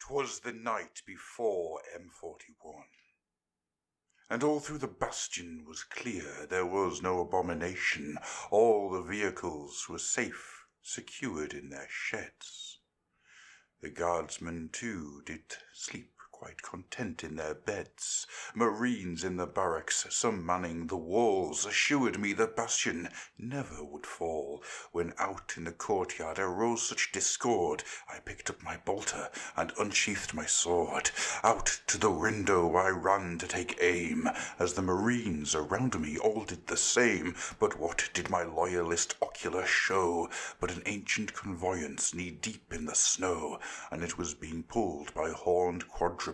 'Twas the night before M41, and all through the bastion was clear, there was no abomination, all the vehicles were safe, secured in their sheds. The guardsmen too did sleep quite content in their beds. Marines in the barracks, some manning the walls, assured me the bastion never would fall. When out in the courtyard arose such discord, I picked up my bolter and unsheathed my sword. Out to the window I ran to take aim, as the Marines around me all did the same. But what did my loyalist ocular show but an ancient conveyance knee-deep in the snow, and it was being pulled by horned quadrupeds,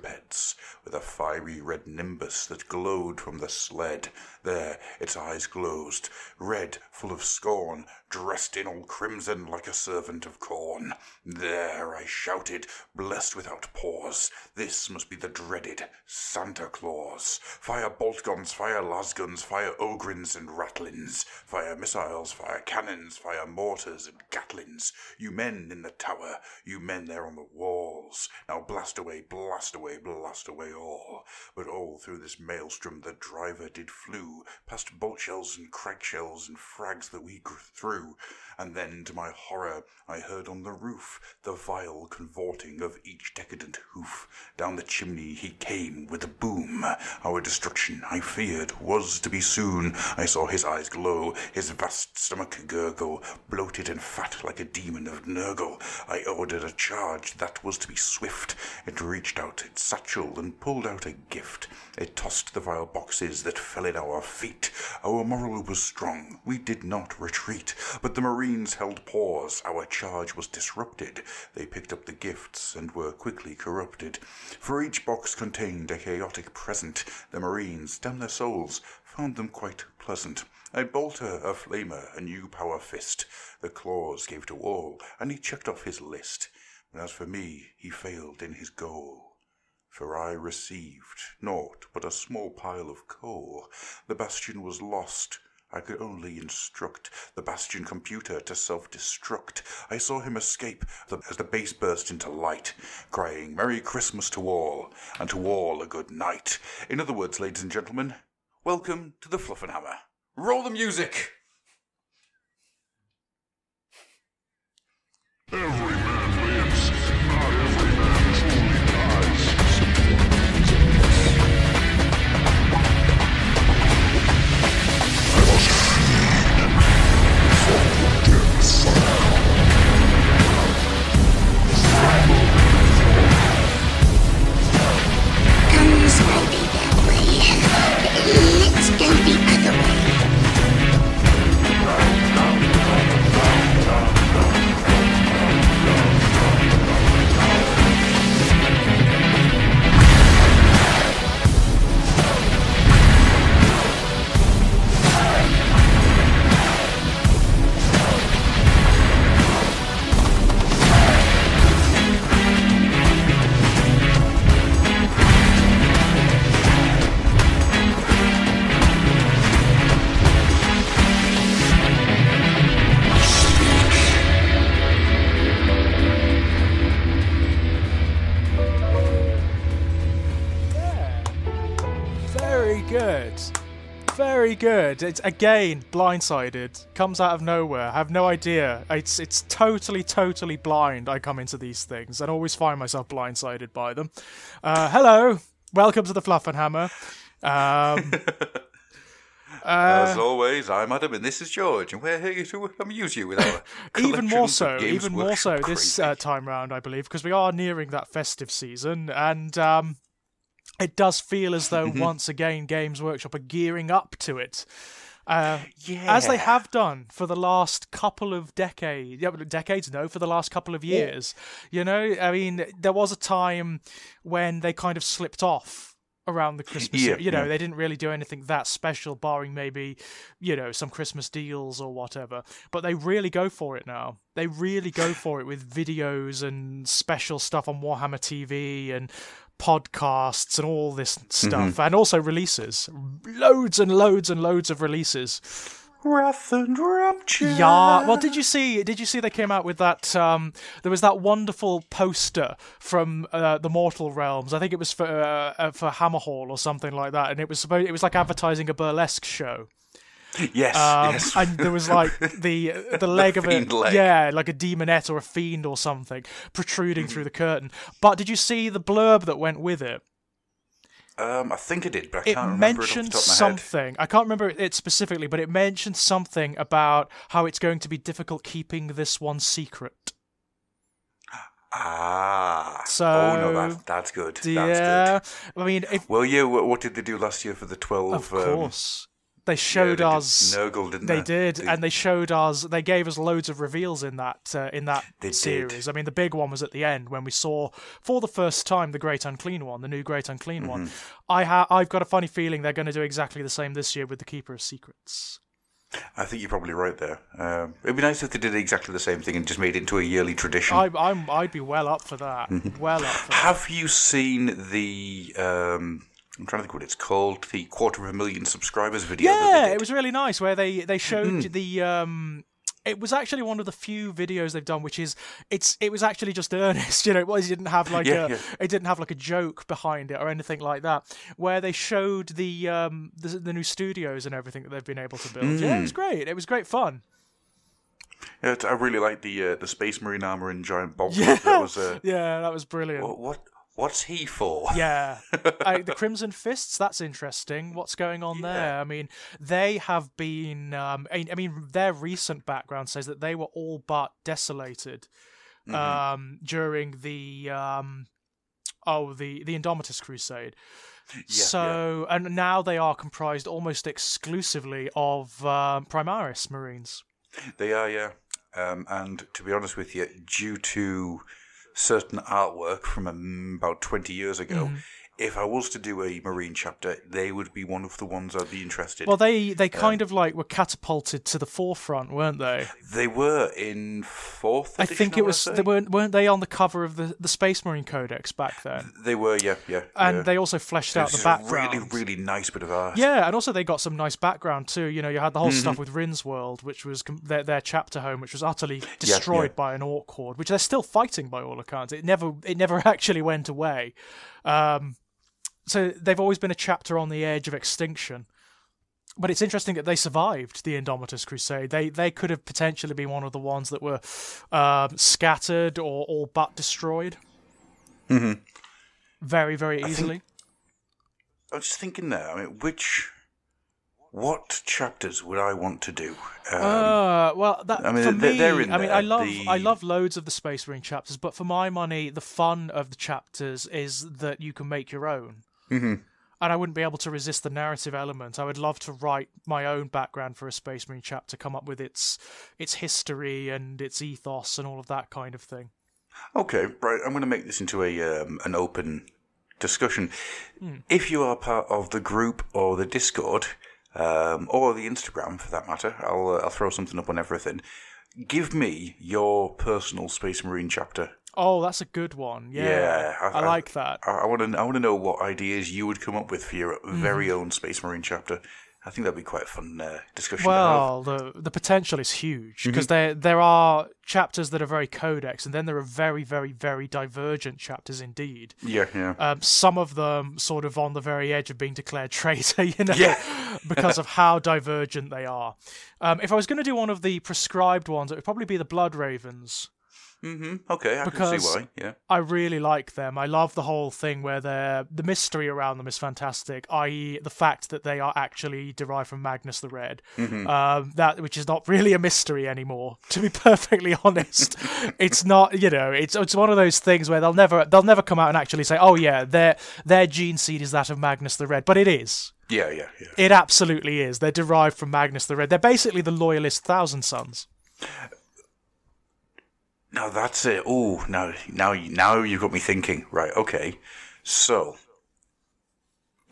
with a fiery red nimbus that glowed from the sled. There its eyes closed, red, full of scorn, dressed in all crimson like a servant of corn. There I shouted, blessed without pause, this must be the dreaded Santa Claus. Fire bolt guns, fire las guns, fire ogrins and ratlins, fire missiles, fire cannons, fire mortars and gatlins. You men in the tower, you men there on the walls, now blast away, blast away, blast away all. But all through this maelstrom the driver did flew, past bolt shells and crack shells and frags that we threw. And then, to my horror, I heard on the roof the vile convorting of each decadent hoof. Down the chimney he came with a boom. Our destruction, I feared, was to be soon. I saw his eyes glow, his vast stomach gurgle, bloated and fat like a demon of Nurgle. I ordered a charge that was to be swift. It reached out its satchel and pulled out a gift. It tossed the vile boxes that fell at our feet. Our morale was strong, we did not retreat, but the Marines held pause, our charge was disrupted. They picked up the gifts and were quickly corrupted. For each box contained a chaotic present. The Marines, damn their souls, found them quite pleasant. A bolter, a flamer, a new power fist. The claws gave to all, and he checked off his list. But as for me, he failed in his goal. For I received naught but a small pile of coal. The bastion was lost. I could only instruct the bastion computer to self-destruct. I saw him escape as the base burst into light, crying, "Merry Christmas to all, and to all a good night." In other words, ladies and gentlemen, welcome to the Fluffenhammer. Roll the music! Every man lives, not every man truly dies. Guns might be that way. Let's go the other way. Very good. It's again blindsided. Comes out of nowhere. I have no idea. It's totally blind. I come into these things and always find myself blindsided by them. Hello, welcome to the Fluffenhammer. As always, I'm Adam and this is George, and we're here to amuse you with our even more so crazy. this time round, I believe, because we are nearing that festive season, and it does feel as though once again Games Workshop are gearing up to it. As they have done for the last couple of decades. For the last couple of years. Yeah. You know, I mean, there was a time when they kind of slipped off around the Christmas. They didn't really do anything that special, barring maybe, some Christmas deals or whatever. But they really go for it now. They really go for it with videos and special stuff on Warhammer TV and podcasts and all this stuff, and also releases. Loads and loads and loads of releases. Wrath and Rapture. Yeah. Well, did you see they came out with that? There was that wonderful poster from the Mortal Realms. I think it was for Hammerhall or something like that, and it was like advertising a burlesque show. Yes, yes. And there was like the leg of it, leg. yeah, like a demonette or a fiend or something protruding through the curtain. But did you see the blurb that went with it? I think I did, but I It can't remember it off the mentioned top of my head. something. I can't remember it specifically, but it mentioned something about how it's going to be difficult keeping this one secret. So, no, that's good. Yeah, That's good. I mean, Well, yeah, what did they do last year for the 12? of course. They showed they us. Nurgle, didn't they? They did, and they showed us. They gave us loads of reveals in that They series. did. I mean, the big one was at the end when we saw for the first time the Great Unclean One, the new Great Unclean One. I've got a funny feeling they're going to do exactly the same this year with the Keeper of Secrets. I think you're probably right there. It'd be nice if they did exactly the same thing and just made it into a yearly tradition. I'd be well up for that. Well up for that. Have you seen the? I'm trying to think what it's called. The 250,000 subscribers video. that they Yeah, did. it was really nice where they showed the. It was actually one of the few videos they've done, which is it was actually just earnest. You know, it didn't have like it didn't have like a joke behind it or anything like that. Where they showed the new studios and everything that they've been able to build. Yeah, it was great. It was great fun. Yeah, I really like the Space Marine armor and giant bolt. Yeah, That was that was brilliant. What's he for? Yeah, the Crimson Fists, that's interesting. What's going on there? I mean, they have been... I mean, their recent background says that they were all but desolated during the Indomitus Crusade. And now they are comprised almost exclusively of Primaris Marines. They are, yeah. And to be honest with you, due to certain artwork from about 20 years ago, if I was to do a Marine chapter, they would be one of the ones I'd be interested in. Well, they kind of like were catapulted to the forefront, weren't they? They were in 4th edition, I think it was. They weren't they on the cover of the Space Marine Codex back then? They were, yeah. And they also fleshed out the background. Really, really nice bit of art. Yeah, and also they got some nice background too. You know, you had the whole stuff with Rin's World, which was their chapter home, which was utterly destroyed by an orc horde, which they're still fighting by all accounts. It never actually went away. So they've always been a chapter on the edge of extinction. But it's interesting that they survived the Indomitus Crusade. They could have potentially been one of the ones that were scattered or all but destroyed. Very, very easily. I was just thinking there, I mean, what chapters would I want to do? Well, I mean, for me, they're in I mean, there. I love loads of the Space Marine chapters, but for my money, the fun of the chapters is that you can make your own. And I wouldn't be able to resist the narrative element. I would love to write my own background for a Space Marine chapter, come up with its history and its ethos and all of that kind of thing. Okay, right. I'm going to make this into an open discussion. If you are part of the group or the Discord, or the Instagram for that matter, I'll throw something up on everything. Give me your personal Space Marine chapter. Oh, that's a good one. Yeah, I like that. I want to know what ideas you would come up with for your very own Space Marine chapter. I think that'd be quite a fun discussion Well, to have. the potential is huge because there are chapters that are very codex, and then there are very, very, very divergent chapters indeed. Yeah. Some of them sort of on the very edge of being declared traitor, because of how divergent they are. If I was going to do one of the prescribed ones, it would probably be the Blood Ravens. Okay, I can see why. Yeah, I really like them. I love the whole thing where the mystery around them is fantastic. I.e., the fact that they are actually derived from Magnus the Red. That which is not really a mystery anymore. To be perfectly honest, it's not. It's one of those things where they'll never come out and actually say, oh yeah, their gene seed is that of Magnus the Red, but it is. Yeah. It absolutely is. They're derived from Magnus the Red. They're basically the loyalist Thousand Sons. Now that's it. Oh, now you've got me thinking. Right, okay. So,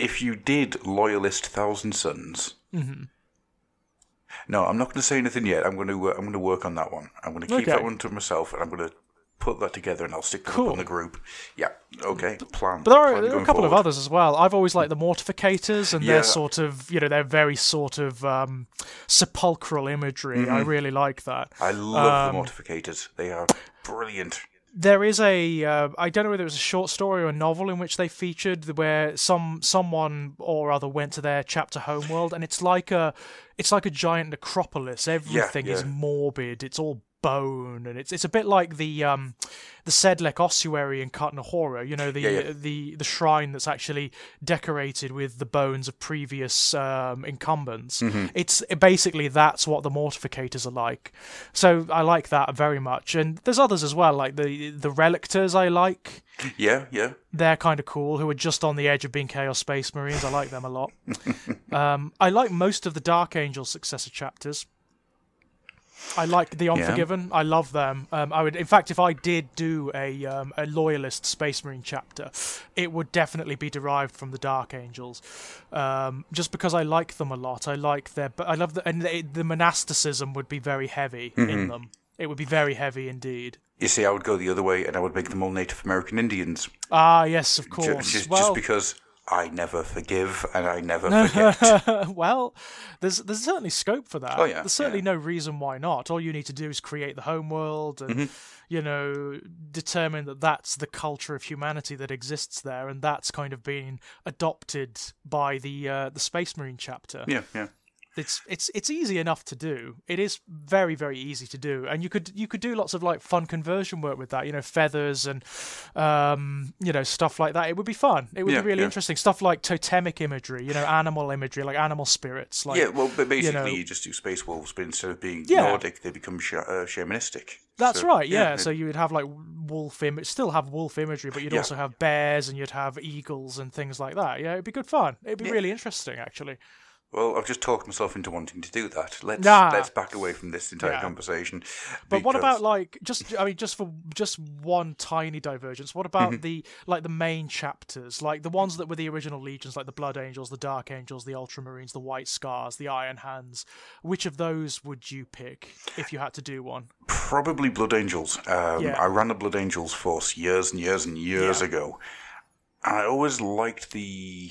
if you did Loyalist Thousand Sons, no, I'm not going to say anything yet. I'm going to work on that one. I'm going to keep that one to myself, and I'm going to put that together and I'll stick them Cool. up on the group. Yeah, okay, plan. But there plan are a going couple of forward. others as well. I've always liked the Mortificators, and Yeah. they're sort of, they're very sort of sepulchral imagery. I really like that. I love the Mortificators. They are brilliant. There is I don't know whether it was a short story or a novel in which they featured where someone or other went to their chapter homeworld, and it's like a giant necropolis. Everything is morbid. It's all bone, and it's a bit like the Sedlec ossuary in Cartnahora, the shrine that's actually decorated with the bones of previous incumbents. It's basically that's what the Mortificators are like. So I like that very much. And there's others as well, like the Relictors I like. Yeah. They're kind of cool, who are just on the edge of being Chaos Space Marines. I like them a lot. I like most of the Dark Angel successor chapters. I like the Unforgiven. I love them. I would, in fact, if I did do a loyalist Space Marine chapter, it would definitely be derived from the Dark Angels, just because I like them a lot. I love the monasticism would be very heavy in them. It would be very heavy indeed. You see, I would go the other way, and I would make them all Native American Indians. Ah, yes, of course. Just because I never forgive and I never forget. Well, there's certainly scope for that. Oh, yeah, There's certainly no reason why not. All you need to do is create the homeworld and, determine that that's the culture of humanity that exists there, and that's kind of being adopted by the Space Marine chapter. Yeah. It's easy enough to do. It is very, very easy to do, and you could do lots of like fun conversion work with that. Feathers and stuff like that. It would be fun. It would be really interesting. Stuff like totemic imagery, animal imagery, like animal spirits. Like, but basically you just do space wolves, but instead of being Nordic, they become shamanistic. That's right. Yeah. So you would have like wolf image, still have wolf imagery, but you'd also have bears and you'd have eagles and things like that. Yeah, it'd be good fun. It'd be really interesting, actually. Well, I've just talked myself into wanting to do that. Let's back away from this entire conversation. But what about just one tiny divergence? What about the main chapters, like the ones that were the original legions, like the Blood Angels, the Dark Angels, the Ultramarines, the White Scars, the Iron Hands? Which of those would you pick if you had to do one? Probably Blood Angels. I ran a Blood Angels force years and years and years ago. I always liked the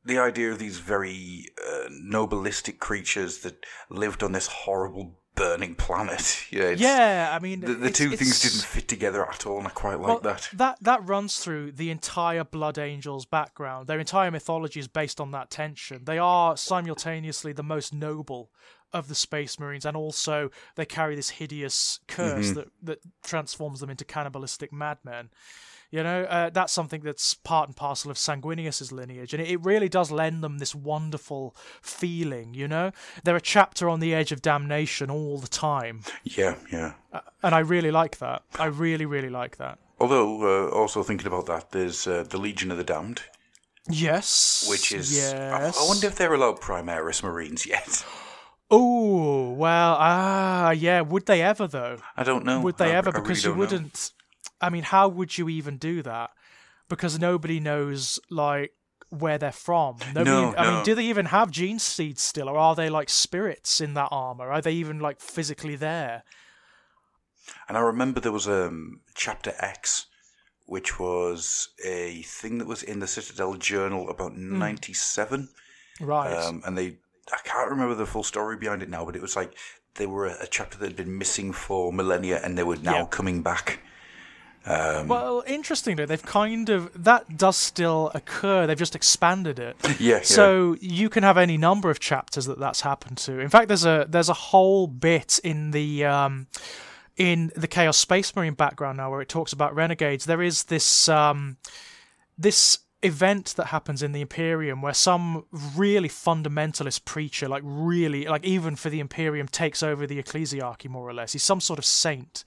idea of these very nobilistic creatures that lived on this horrible burning planet. I mean, the two things didn't fit together at all, and I quite like that. That runs through the entire Blood Angels background. Their entire mythology is based on that tension. They are simultaneously the most noble of the Space Marines, and also they carry this hideous curse that transforms them into cannibalistic madmen. That's something that's part and parcel of Sanguinius's lineage, and it really does lend them this wonderful feeling, They're a chapter on the edge of damnation all the time. Yeah. And I really like that. I really, really like that. Although, also thinking about that, there's the Legion of the Damned. Yes. Which is... Yes. I wonder if they're allowed Primaris Marines yet. Oh, well, yeah. Would they ever, though? I don't know. Would they ever? I Because really you don't know. wouldn't... I mean, how would you even do that? Because nobody knows, like, where they're from. I mean, do they even have gene seeds still, or are they like spirits in that armor? Are they even like physically there? And I remember there was Chapter X, which was a thing that was in the Citadel Journal about 97. Right. And I can't remember the full story behind it now, but it was like they were a chapter that had been missing for millennia, and they were now coming back. Well, interestingly, they've that does still occur. They've just expanded it. Yeah. So you can have any number of chapters that's happened to. In fact, there's a whole bit in the Chaos Space Marine background now where it talks about renegades. There is this event that happens in the Imperium where some really fundamentalist preacher, even for the Imperium, takes over the ecclesiarchy more or less. He's some sort of saint.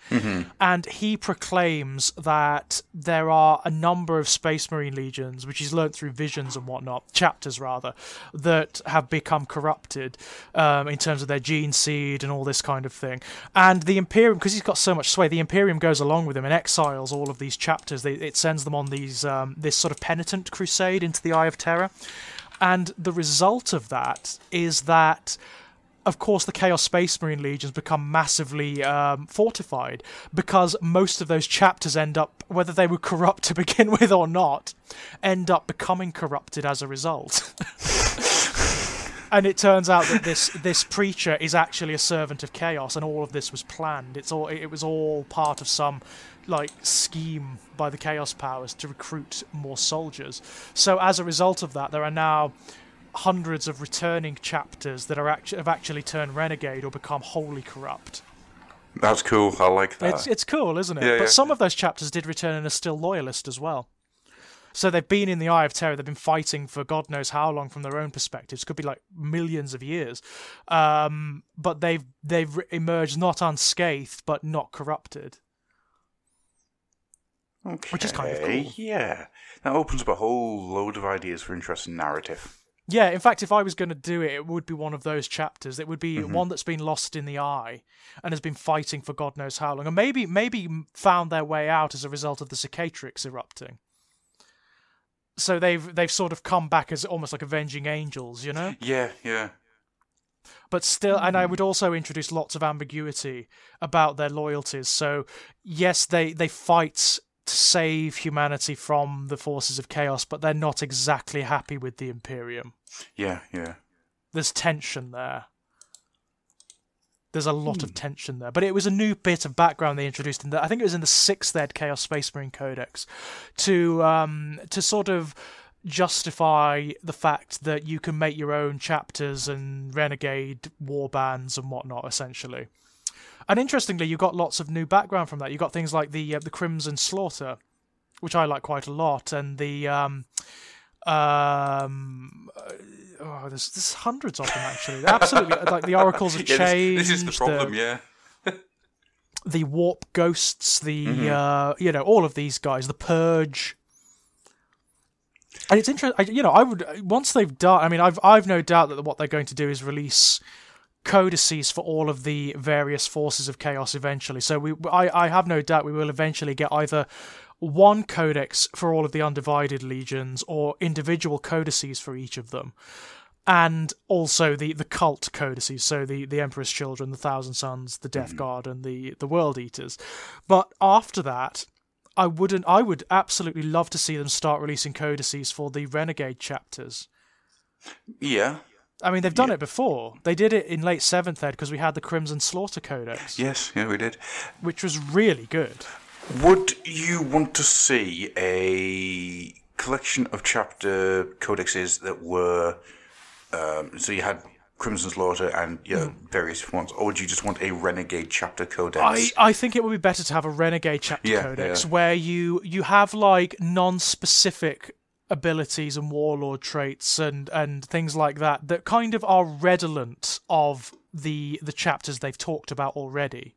And he proclaims that there are a number of Space Marine legions, which he's learnt through visions and whatnot, chapters rather, that have become corrupted in terms of their gene seed and all this kind of thing. And the Imperium, because he's got so much sway, the Imperium goes along with him and exiles all of these chapters. It sends them on these this sort of penitent crusade into the Eye of Terror, and the result of that is that of course, the Chaos Space Marine legions become massively fortified, because most of those chapters end up, whether they were corrupt to begin with or not, end up becoming corrupted as a result. And it turns out that this preacher is actually a servant of chaos, and all of this was planned. It was all part of some scheme by the Chaos Powers to recruit more soldiers. So as a result of that, there are now hundreds of returning chapters that have actually turned renegade or become wholly corrupt. That's cool. I like that. It's cool, isn't it? Yeah, but some of those chapters did return and are still loyalist as well. So they've been in the Eye of Terror. They've been fighting for God knows how long from their own perspectives. Could be millions of years. But they've emerged not unscathed, but not corrupted. Okay. Which is kind of cool. Yeah. That opens up a whole load of ideas for interesting narrative. Yeah, in fact, if I was going to do it, it would be one of those chapters. It would be one that's been lost in the eye and has been fighting for God knows how long. And maybe found their way out as a result of the cicatrix erupting. So they've sort of come back as almost like avenging angels, you know? Yeah, yeah. But still, and I would also introduce lots of ambiguity about their loyalties. So, yes, they fight to save humanity from the forces of chaos, but they're not exactly happy with the Imperium. Yeah, yeah. There's tension there. There's a lot of tension there. But it was a new bit of background they introduced in I think it was in the 6th Ed Chaos Space Marine Codex to sort of justify the fact that you can make your own chapters and renegade war bands and whatnot, essentially. And interestingly, you got lots of new background from that. You got things like the Crimson Slaughter, which I like quite a lot, and the there's hundreds of them actually. Absolutely, the oracles have changed. This is the problem, yeah. The warp ghosts, all of these guys, the purge. And it's interesting. I would, once they've done. I mean, I've no doubt that what they're going to do is release codices for all of the various forces of chaos eventually. So I have no doubt we will eventually get either one codex for all of the undivided legions or individual codices for each of them, and also the cult codices, so the Emperor's Children, the Thousand Sons, the Death Guard, and the World Eaters. But after that, I would absolutely love to see them start releasing codices for the Renegade chapters. Yeah. I mean, they've done it before. They did it in late 7th Ed because we had the Crimson Slaughter Codex. Yes, yeah, we did. Which was really good. Would you want to see a collection of chapter codexes that were... so you had Crimson Slaughter and various ones, or would you just want a Renegade chapter codex? I think it would be better to have a Renegade chapter codex where you have non-specific abilities and warlord traits and things like that kind of are redolent of the chapters they've talked about already,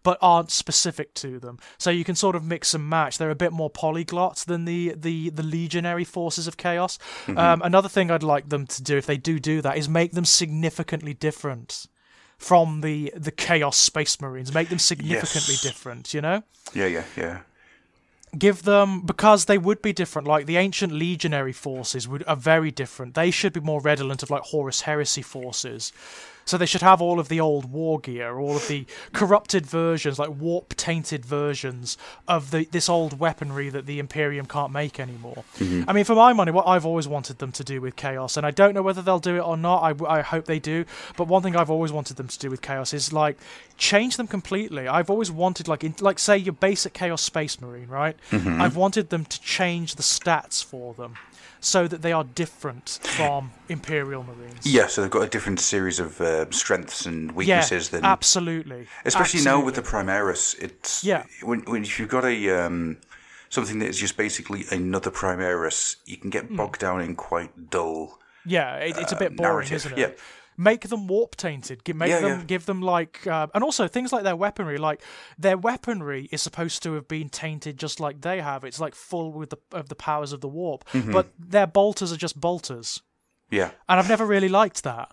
but aren't specific to them. So you can sort of mix and match. They're a bit more polyglot than the legionary forces of chaos. Another thing I'd like them to do, if they do that, is make them significantly different from the Chaos Space Marines. Make them significantly different, you know? Yeah. Give them, because they would be different, like the ancient legionary forces are very different. They should be more redolent of like Horus Heresy forces. So they should have all of the old war gear, all of the corrupted versions, like warp-tainted versions of this old weaponry that the Imperium can't make anymore. I mean, for my money, what I've always wanted them to do with Chaos, and I don't know whether they'll do it or not, I hope they do, but one thing I've always wanted them to do with Chaos is, like, change them completely. I've always wanted, like say, your basic Chaos Space Marine, right? I've wanted them to change the stats for them, so that they are different from Imperial Marines. Yeah, so they've got a different series of strengths and weaknesses. Yeah, absolutely. Especially now with the Primaris, it's when if you've got a something that is just basically another Primaris, you can get bogged down in quite dull. Yeah, it's a bit boring, narrative. isn't it? Yeah. Make them warp tainted. Give them like, and also things like their weaponry. Like their weaponry is supposed to have been tainted just like they have. It's like full of the powers of the warp. But their bolters are just bolters. Yeah, and I've never really liked that.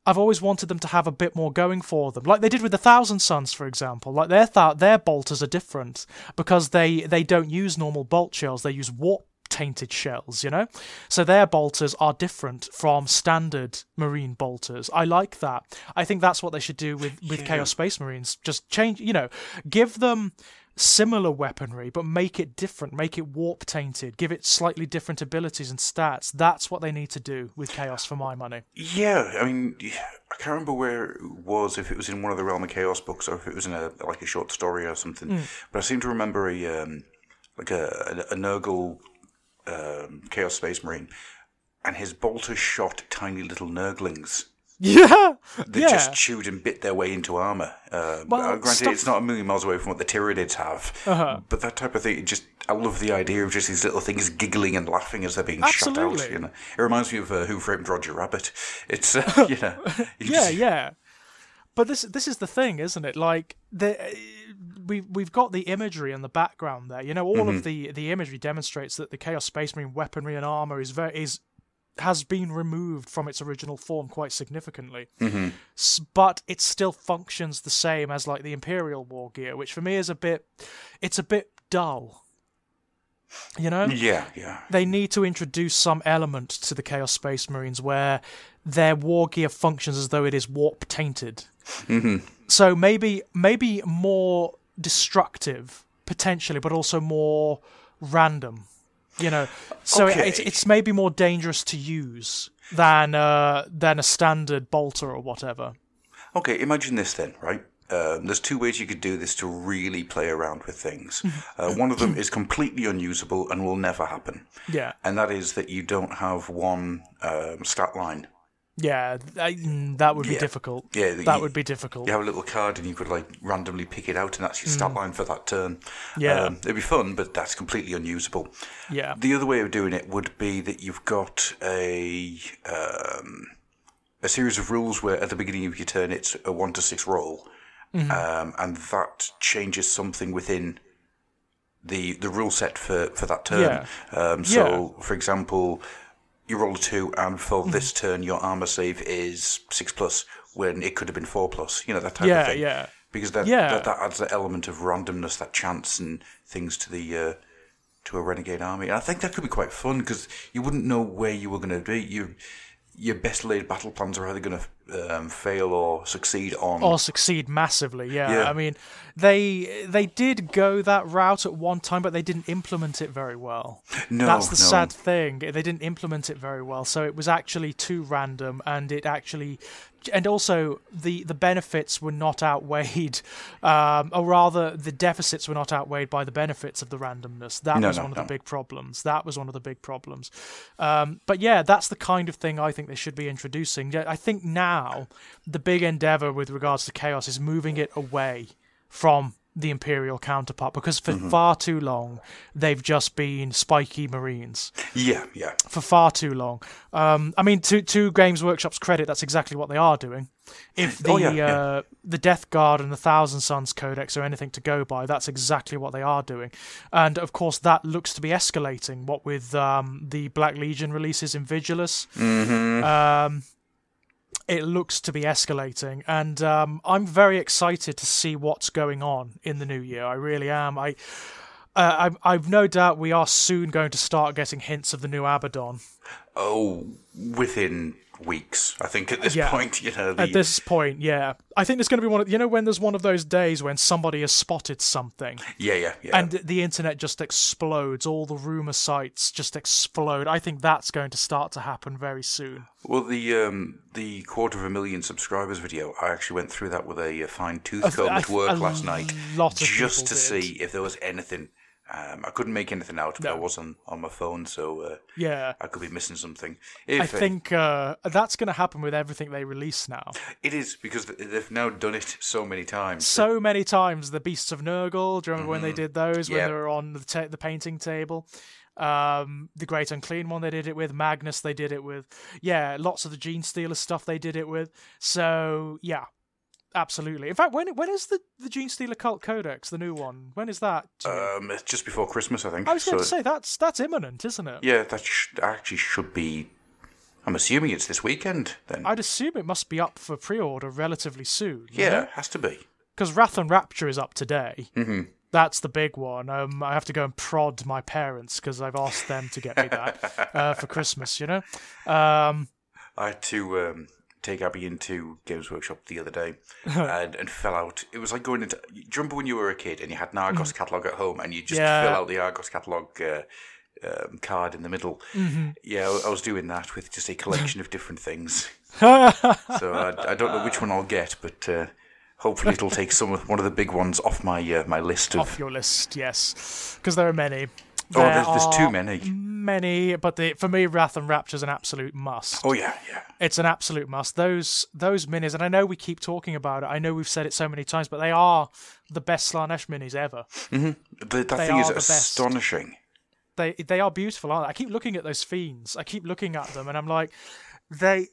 I've always wanted them to have a bit more going for them, like they did with the Thousand Sons, for example. Like their bolters are different because they don't use normal bolt shells. They use warp tainted shells, you know? So their bolters are different from standard Marine bolters. I like that. I think that's what they should do with Chaos Space Marines. Just change, give them similar weaponry, but make it different, make it warp tainted, give it slightly different abilities and stats. That's what they need to do with Chaos for my money. Yeah, I mean, I can't remember where it was, if it was in one of the Realm of Chaos books or if it was in a short story or something. But I seem to remember a Nurgle Chaos Space Marine, and his bolters shot tiny little Nurglings. Yeah, they just chewed and bit their way into armor. Granted, it's not a million miles away from what the Tyranids have, but that type of thing. I love the idea of just these little things giggling and laughing as they're being shot out. It reminds me of Who Framed Roger Rabbit. It's yeah. But this is the thing, isn't it? Like we've got the imagery in the background there. All of the imagery demonstrates that the Chaos Space Marine weaponry and armor has been removed from its original form quite significantly, but it still functions the same as like the Imperial war gear, which for me is a bit dull. Yeah. They need to introduce some element to the Chaos Space Marines where their war gear functions as though it is warp tainted. So maybe more destructive potentially, but also more random. It's maybe more dangerous to use than a standard bolter or whatever. Okay, imagine this then, right? There's two ways you could do this to really play around with things. One of them is completely unusable and will never happen. Yeah. And that is that you don't have one stat line. Yeah, that would be difficult. Yeah, that would be difficult. You have a little card and you could randomly pick it out and that's your stat line for that turn. Yeah. It'd be fun, but that's completely unusable. Yeah. The other way of doing it would be that you've got a series of rules where at the beginning of your turn it's a 1 to 6 roll, and that changes something within the rule set for that turn. So, for example, you roll a 2, and for this turn, your armor save is 6+, when it could have been 4+. That type of thing. Yeah. Because that adds the element of randomness, that chance, and things to the to a renegade army. And I think that could be quite fun because you wouldn't know where you were going to be. Your best laid battle plans are either going to fail or succeed on... Or succeed massively, yeah. I mean, they did go that route at one time, but they didn't implement it very well. That's the sad thing. They didn't implement it very well, so it was actually too random, and it actually... And also, the benefits were not outweighed, or rather, the deficits were not outweighed by the benefits of the randomness. That was one of the big problems. But yeah, that's the kind of thing I think they should be introducing. I think now, the big endeavour with regards to Chaos is moving it away from the Imperial counterpart, because for far too long they've just been spiky Marines. Yeah. For far too long. I mean, to Games Workshop's credit, that's exactly what they are doing. If the Death Guard and the Thousand Suns Codex are anything to go by, that's exactly what they are doing. And of course, that looks to be escalating. What with the Black Legion releases in Vigilus. It looks to be escalating, and I'm very excited to see what's going on in the new year. I really am. I've no doubt we are soon going to start getting hints of the new Abaddon. Oh, within weeks, I think, at this point. At this point, yeah. I think there's going to be when there's one of those days when somebody has spotted something. Yeah. And the internet just explodes. All the rumour sites just explode. I think that's going to start to happen very soon. Well, the 250,000 subscribers video, I actually went through that with a fine-tooth comb at work last night. Just to see if there was anything. I couldn't make anything out, but I was on my phone, so I could be missing something. I think that's going to happen with everything they release now. It is, because they've now done it so many times. So many times. The Beasts of Nurgle, do you remember when they did those, when they were on the painting table? The Great Unclean one they did it with. Magnus they did it with. Yeah, lots of the Gene Stealer stuff they did it with. So, yeah. Absolutely. In fact, when is the Gene Stealer Cult Codex, the new one? When is that? It's just before Christmas, I think. I was going to say, that's imminent, isn't it? Yeah, that actually should be... I'm assuming it's this weekend, then. I'd assume it must be up for pre-order relatively soon. Yeah, it has to be. Because Wrath and Rapture is up today. That's the big one. I have to go and prod my parents because I've asked them to get me that for Christmas, you know? I had to take Abby into Games Workshop the other day and fell out. It was like going into... Do you remember when you were a kid and you had an Argos catalogue at home and you just fill out the Argos catalogue card in the middle? Mm-hmm. Yeah, I was doing that with just a collection of different things. So I don't know which one I'll get, but... hopefully it'll take one of the big ones off my list. Off your list, yes. Because there are many. There's too many. Many, but for me, Wrath and Rapture is an absolute must. Oh, yeah. It's an absolute must. Those minis, and I know we keep talking about it, I know we've said it so many times, but they are the best Slanesh minis ever. Mm-hmm. That thing is astonishing. They are beautiful, aren't they? I keep looking at those fiends. I keep looking at them, and I'm like, they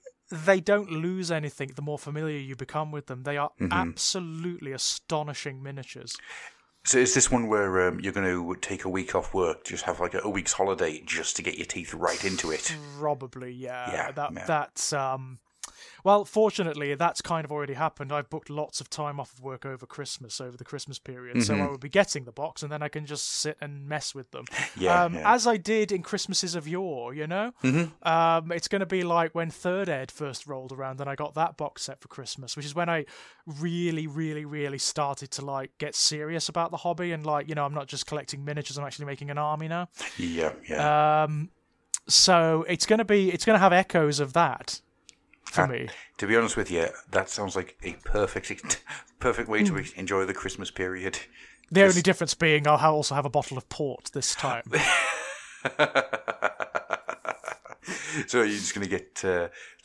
don't lose anything the more familiar you become with them. They are absolutely astonishing miniatures. So is this one where you're going to take a week off work, just have like a week's holiday just to get your teeth right into it? Probably, yeah. That's well, fortunately, that's kind of already happened. I've booked lots of time off of work over the Christmas period, so I will be getting the box, and then I can just sit and mess with them. As I did in Christmases of yore, you know? Mm-hmm. It's going to be like when Third Ed first rolled around, and I got that box set for Christmas, which is when I really, really, really started to like get serious about the hobby, and like, you know, I'm not just collecting miniatures, I'm actually making an army now. Yeah. So it's going to have echoes of that. For me. To be honest with you, that sounds like a perfect way to enjoy the Christmas period. The only difference being I'll also have a bottle of port this time. So you're just going to get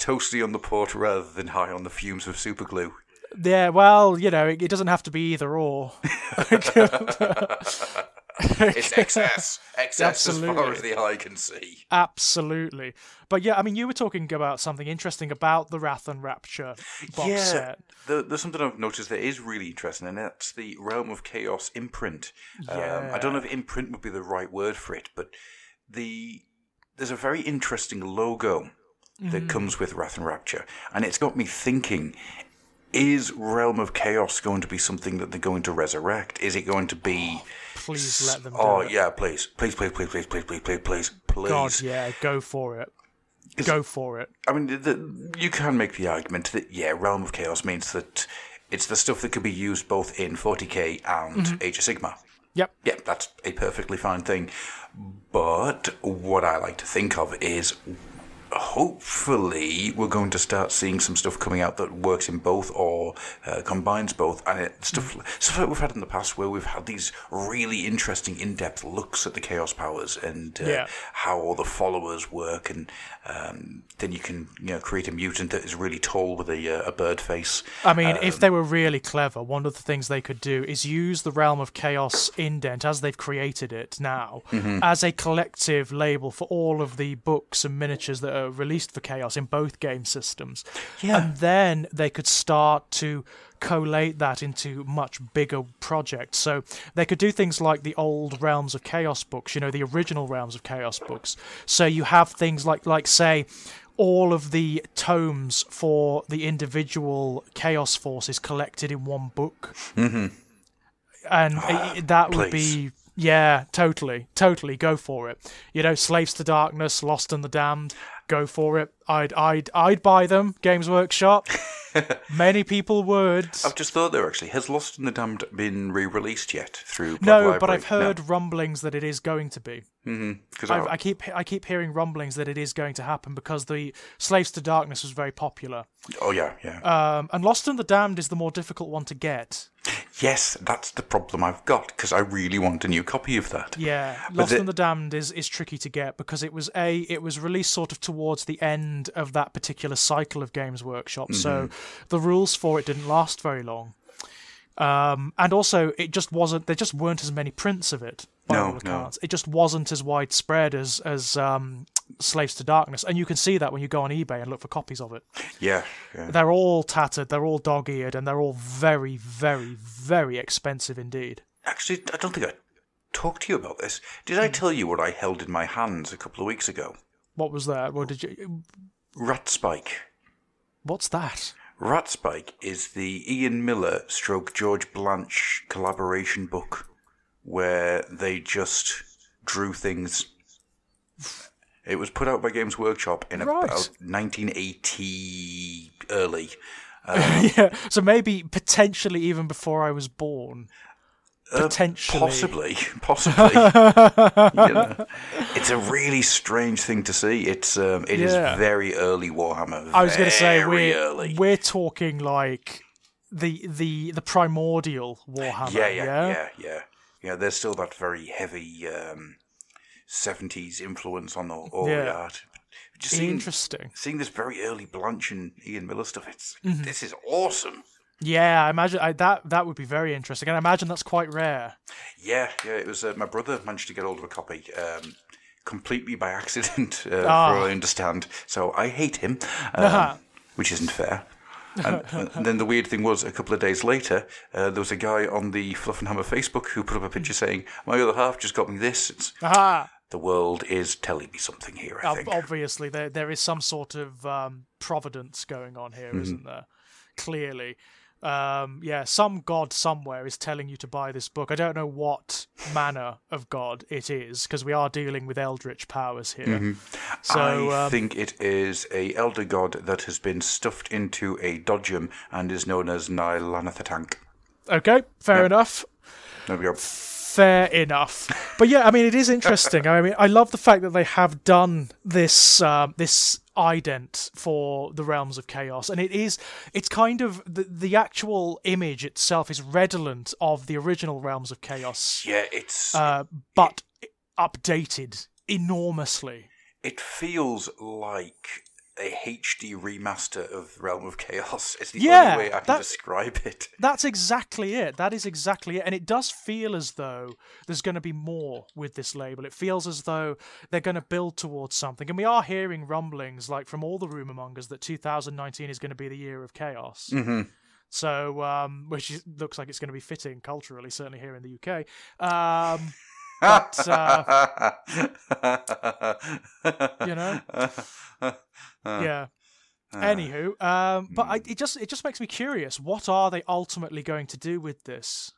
toasty on the port rather than high on the fumes of super glue. Yeah, well, you know, it doesn't have to be either or. It's excess Absolutely. As far as the eye can see. Absolutely. But yeah, I mean, you were talking about something interesting about the Wrath and Rapture box set. There's something I've noticed that is really interesting, and that's the Realm of Chaos imprint. I don't know if imprint would be the right word for it, but there's a very interesting logo that comes with Wrath and Rapture, and it's got me thinking, is Realm of Chaos going to be something that they're going to resurrect? Is it going to be... Please let them do it. Yeah, please. Please. God, yeah, go for it. Go for it. I mean, you can make the argument that, Realm of Chaos means that it's the stuff that could be used both in 40k and Age of Sigmar. Yep. Yeah, that's a perfectly fine thing. But what I like to think of is... hopefully we're going to start seeing some stuff coming out that works in both or combines both, and stuff like we've had in the past where we've had these really interesting in-depth looks at the chaos powers and how all the followers work, and then you can create a mutant that is really tall with a bird face. I mean, if they were really clever, one of the things they could do is use the Realm of Chaos indent as they've created it now as a collective label for all of the books and miniatures that are released for Chaos in both game systems. And then they could start to collate that into much bigger projects. So they could do things like the old Realms of Chaos books, the original Realms of Chaos books. So you have things like say, all of the tomes for the individual Chaos forces collected in one book. And that would be... Yeah, totally, go for it. Slaves to Darkness, Lost and the Damned, go for it. I'd buy them, Games Workshop. Many people would. I've just thought there actually, has Lost and the Damned been re-released yet through Blood No, Library? but I've heard rumblings that it is going to be. Because I keep hearing rumblings that it is going to happen because the Slaves to Darkness was very popular. Oh yeah. And Lost and the Damned is the more difficult one to get. Yes, that's the problem I've got, because I really want a new copy of that. Yeah, Lost and the Damned is tricky to get because it was released sort of towards the end of that particular cycle of Games Workshop, so the rules for it didn't last very long. And also, there just weren't as many prints of it. No. It just wasn't as widespread as Slaves to Darkness, and you can see that when you go on eBay and look for copies of it. Yeah. They're all tattered, they're all dog-eared, and they're all very, very, very expensive indeed. Actually, I don't think I talked to you about this. Did I tell you what I held in my hands a couple of weeks ago? What was that? What did you... Ratspike. What's that? Ratspike is the Ian Miller / George Blanche collaboration book. where they just drew things. It was put out by Games Workshop in about 1980 early. Yeah, so maybe potentially even before I was born. Potentially. Possibly. It's a really strange thing to see. It is very early Warhammer. I was going to say early. We're talking like the primordial Warhammer. Yeah. There's still that very heavy 70s influence on all the art. Just interesting. Seeing this very early Blanche and Ian Miller stuff. This is awesome. Yeah, I imagine that would be very interesting, and I imagine that's quite rare. Yeah. It was my brother managed to get hold of a copy, completely by accident, for all I understand. So I hate him, which isn't fair. And then the weird thing was, a couple of days later, there was a guy on the Fluffenhammer Facebook who put up a picture saying, "My other half just got me this." The world is telling me something here, I think. Obviously, there is some sort of providence going on here, isn't there? Clearly. Some god somewhere is telling you to buy this book. I don't know what manner of god it is, because we are dealing with eldritch powers here. So I think it is a elder god that has been stuffed into a dodgem and is known as Nylanathatank. Okay, fair enough. There we go. Fair enough. But yeah, I mean, it is interesting. I mean, I love the fact that they have done this this ident for the Realms of Chaos, and it's kind of the actual image itself is redolent of the original Realms of Chaos. Yeah, it's but updated enormously. It feels like a HD remaster of Realm of Chaos. It's the only way I can describe it. That's exactly it. That is exactly it. And it does feel as though there's going to be more with this label. It feels as though they're going to build towards something. And we are hearing rumblings, like from all the rumour mongers, that 2019 is going to be the year of chaos. So, which looks like it's going to be fitting culturally, certainly here in the UK. But, yeah. Anywho, but it just makes me curious. What are they ultimately going to do with this?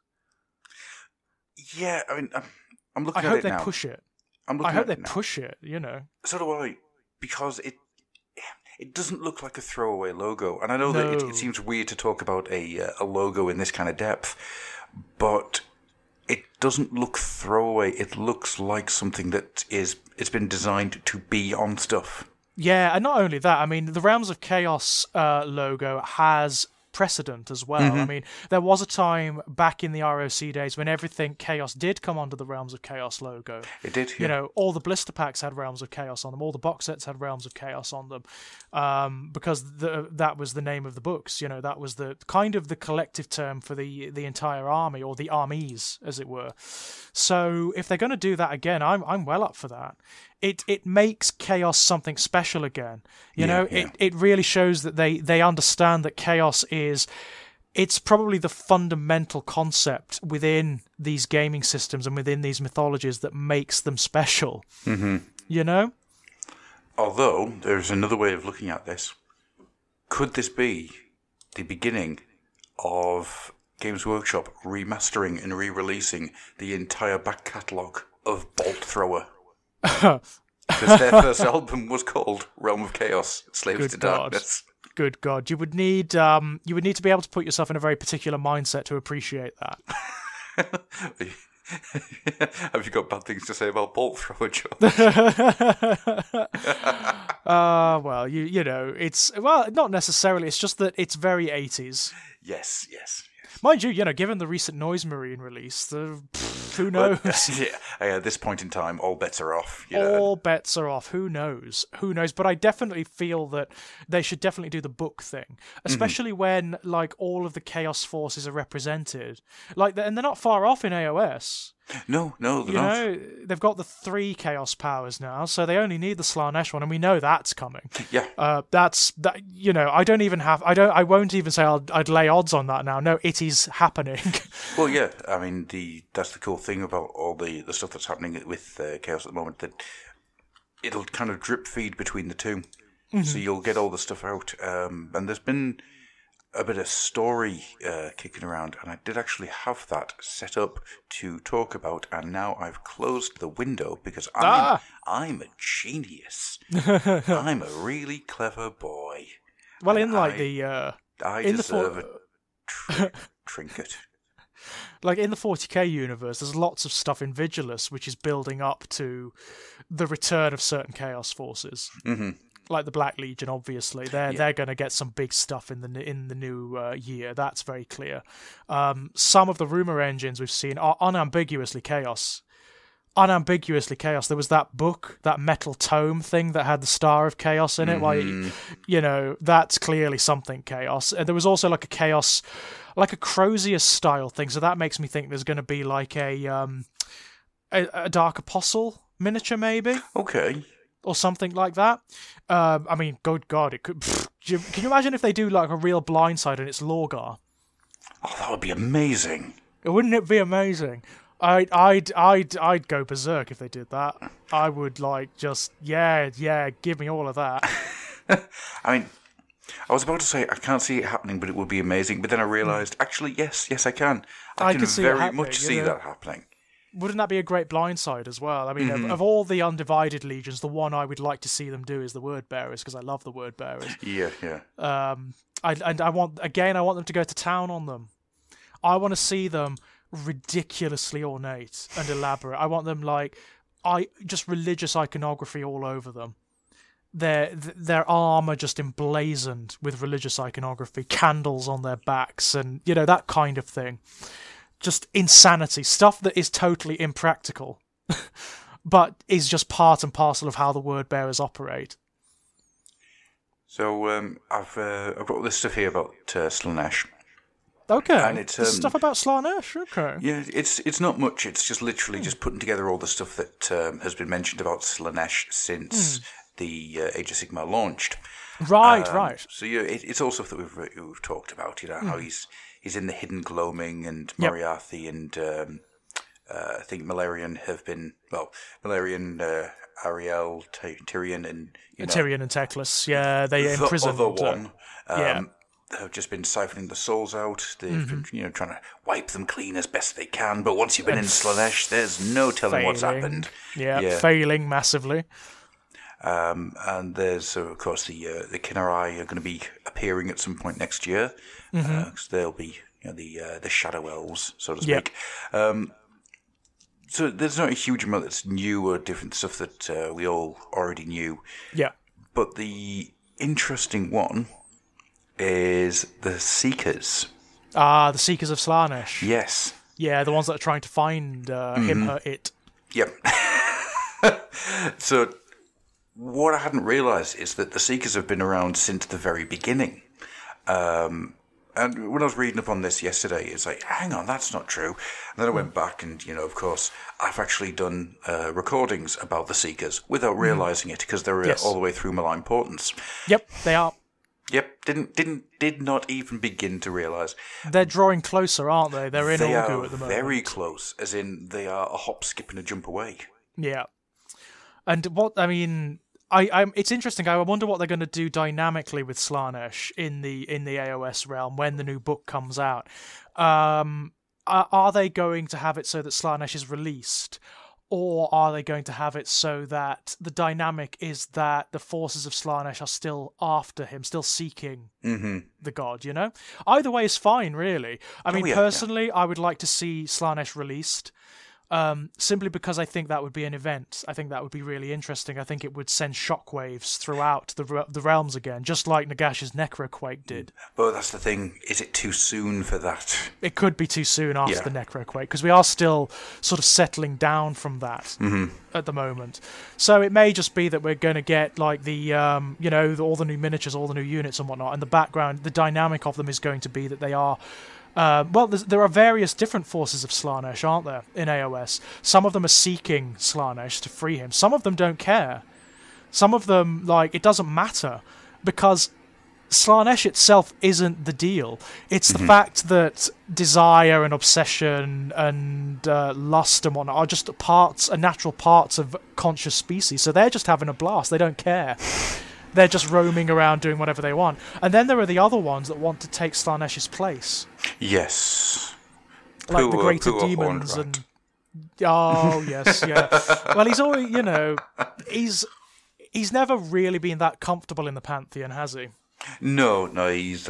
Yeah, I mean, I'm looking at it now. I hope they push it. I hope they push it. So do I, because it doesn't look like a throwaway logo, and I know that it seems weird to talk about a logo in this kind of depth, but it doesn't look throwaway. It looks like something that it's been designed to be on stuff. Yeah, and not only that, I mean, the Realms of Chaos logo has precedent as well. I mean, there was a time back in the ROC days when everything Chaos did come under the Realms of Chaos logo. It did, yeah. All the blister packs had Realms of Chaos on them, all the box sets had Realms of Chaos on them, because that was the name of the books. That was the kind of the collective term for the entire army, or the armies, as it were. So if they're going to do that again, I'm well up for that. It makes Chaos something special again. It really shows that they understand that Chaos it's probably the fundamental concept within these gaming systems and within these mythologies that makes them special. Although, there's another way of looking at this. Could this be the beginning of Games Workshop remastering and re-releasing the entire back catalogue of Bolt Thrower? Because their first album was called Realm of Chaos, Slaves to Darkness. Good God. You would need to be able to put yourself in a very particular mindset to appreciate that. Have you got bad things to say about Bolt Thrower, John? Well, it's not necessarily. It's just that it's very 80s. Yes. Mind you, given the recent Noise Marine release, who knows? At this point in time, all bets are off. All bets are off. Who knows? But I definitely feel that they should definitely do the book thing, especially when all of the Chaos forces are represented. And they're not far off in AOS. No, they're not. They've got the 3 Chaos powers now, so they only need the Slanesh one, and we know that's coming. Yeah. That's that. I won't even say I'd lay odds on that now. No, it is happening. Well, yeah. I mean, that's the cool thing about all the stuff that's happening with Chaos at the moment, that it'll kind of drip feed between the two. So you'll get all the stuff out, and there's been a bit of story kicking around, and I did actually have that set up to talk about, and now I've closed the window because I'm a genius. I'm a really clever boy. Well, and in like I deserve a trinket. Like in the 40k universe, there's lots of stuff in Vigilus which is building up to the return of certain Chaos forces. Mm-hmm. Like the Black Legion, obviously, they're going to get some big stuff in the new year. That's very clear. Some of the rumor engines we've seen are unambiguously Chaos. Unambiguously Chaos. There was that book, that metal tome thing that had the Star of Chaos in it. Like, that's clearly something Chaos. And there was also like a Chaos, like a Crozius style thing. So that makes me think there's going to be like a Dark Apostle miniature, maybe. Okay. Or something like that. I mean, good God, it could. Can you imagine if they do like a real Blindside and it's Lorgar? Oh, that would be amazing. Wouldn't it be amazing? I'd go berserk if they did that. I would like just give me all of that. I mean, I was about to say I can't see it happening, but it would be amazing. But then I realised, actually, yes, I can. I can very much see that happening. Wouldn't that be a great Blindside as well? I mean, of all the undivided legions, the one I would like to see them do is the Word Bearers, because I love the Word Bearers. Yeah. I want them to go to town on them. I want to see them ridiculously ornate and elaborate. I want them just religious iconography all over them. Their armor just emblazoned with religious iconography, candles on their backs, and that kind of thing. Just insanity, stuff that is totally impractical, but is just part and parcel of how the Word Bearers operate. So I've got all this stuff here about Slaanesh. Okay, and it's stuff about Slaanesh. Okay, yeah, it's not much. It's just literally just putting together all the stuff that has been mentioned about Slaanesh since the Age of Sigmar launched. Right. So yeah, it's all stuff that we've talked about. How he's in the Hidden Gloaming, and Moriarty and I think Malarian have been Malarian, Ariel, Tyrion, and Tyrion and Teclis. Yeah, they imprisoned the other one. Have just been siphoning the souls out. They've been, trying to wipe them clean as best they can. But once you've been in Slaanesh, there's no telling what's happened. Yeah, failing massively. And there's, of course, the Kinnarai are going to be appearing at some point next year. Because they'll be the Shadow Elves, so to speak. So there's not a huge amount that's new or different stuff that we all already knew. Yeah. But the interesting one is the Seekers. The Seekers of Slaanesh. Yes. Yeah, the ones that are trying to find him, her, it. Yep. So what I hadn't realised is that the Seekers have been around since the very beginning. And when I was reading up on this yesterday, it's like, hang on, that's not true. And then I went back and, of course, I've actually done recordings about the Seekers without realising it, because they're all the way through Malign Portents. Yep, they are. Yep, did not even begin to realise. They're drawing closer, aren't they? They're in Orgu at the moment. They are very close, as in they are a hop, skip and a jump away. Yeah. And it's interesting. I wonder what they're going to do dynamically with Slaanesh in the AOS realm when the new book comes out. Are they going to have it so that Slaanesh is released, or are they going to have it so that the dynamic is that the forces of Slaanesh are still after him, still seeking the god? Either way is fine, really. I mean, personally, I would like to see Slaanesh released. Simply because I think that would be an event. I think that would be really interesting. I think it would send shockwaves throughout the realms again, just like Nagash's Necroquake did. But that's the thing. Is it too soon for that? It could be too soon after the Necroquake, because we are still sort of settling down from that at the moment. So it may just be that we're going to get like the all the new miniatures, all the new units and whatnot, and the background, the dynamic of them is going to be that they are. There are various different forces of Slaanesh, aren't there, in AOS? Some of them are seeking Slaanesh to free him. Some of them don't care. Some of them, it doesn't matter, because Slaanesh itself isn't the deal. It's the fact that desire and obsession and lust and whatnot are just natural parts of conscious species. So they're just having a blast. They don't care. They're just roaming around doing whatever they want. And then there are the other ones that want to take Slanesh's place. Yes. Like the greater demons and... Oh, yes, yeah. Well, he's always, he's never really been that comfortable in the Pantheon, has he? No, he's...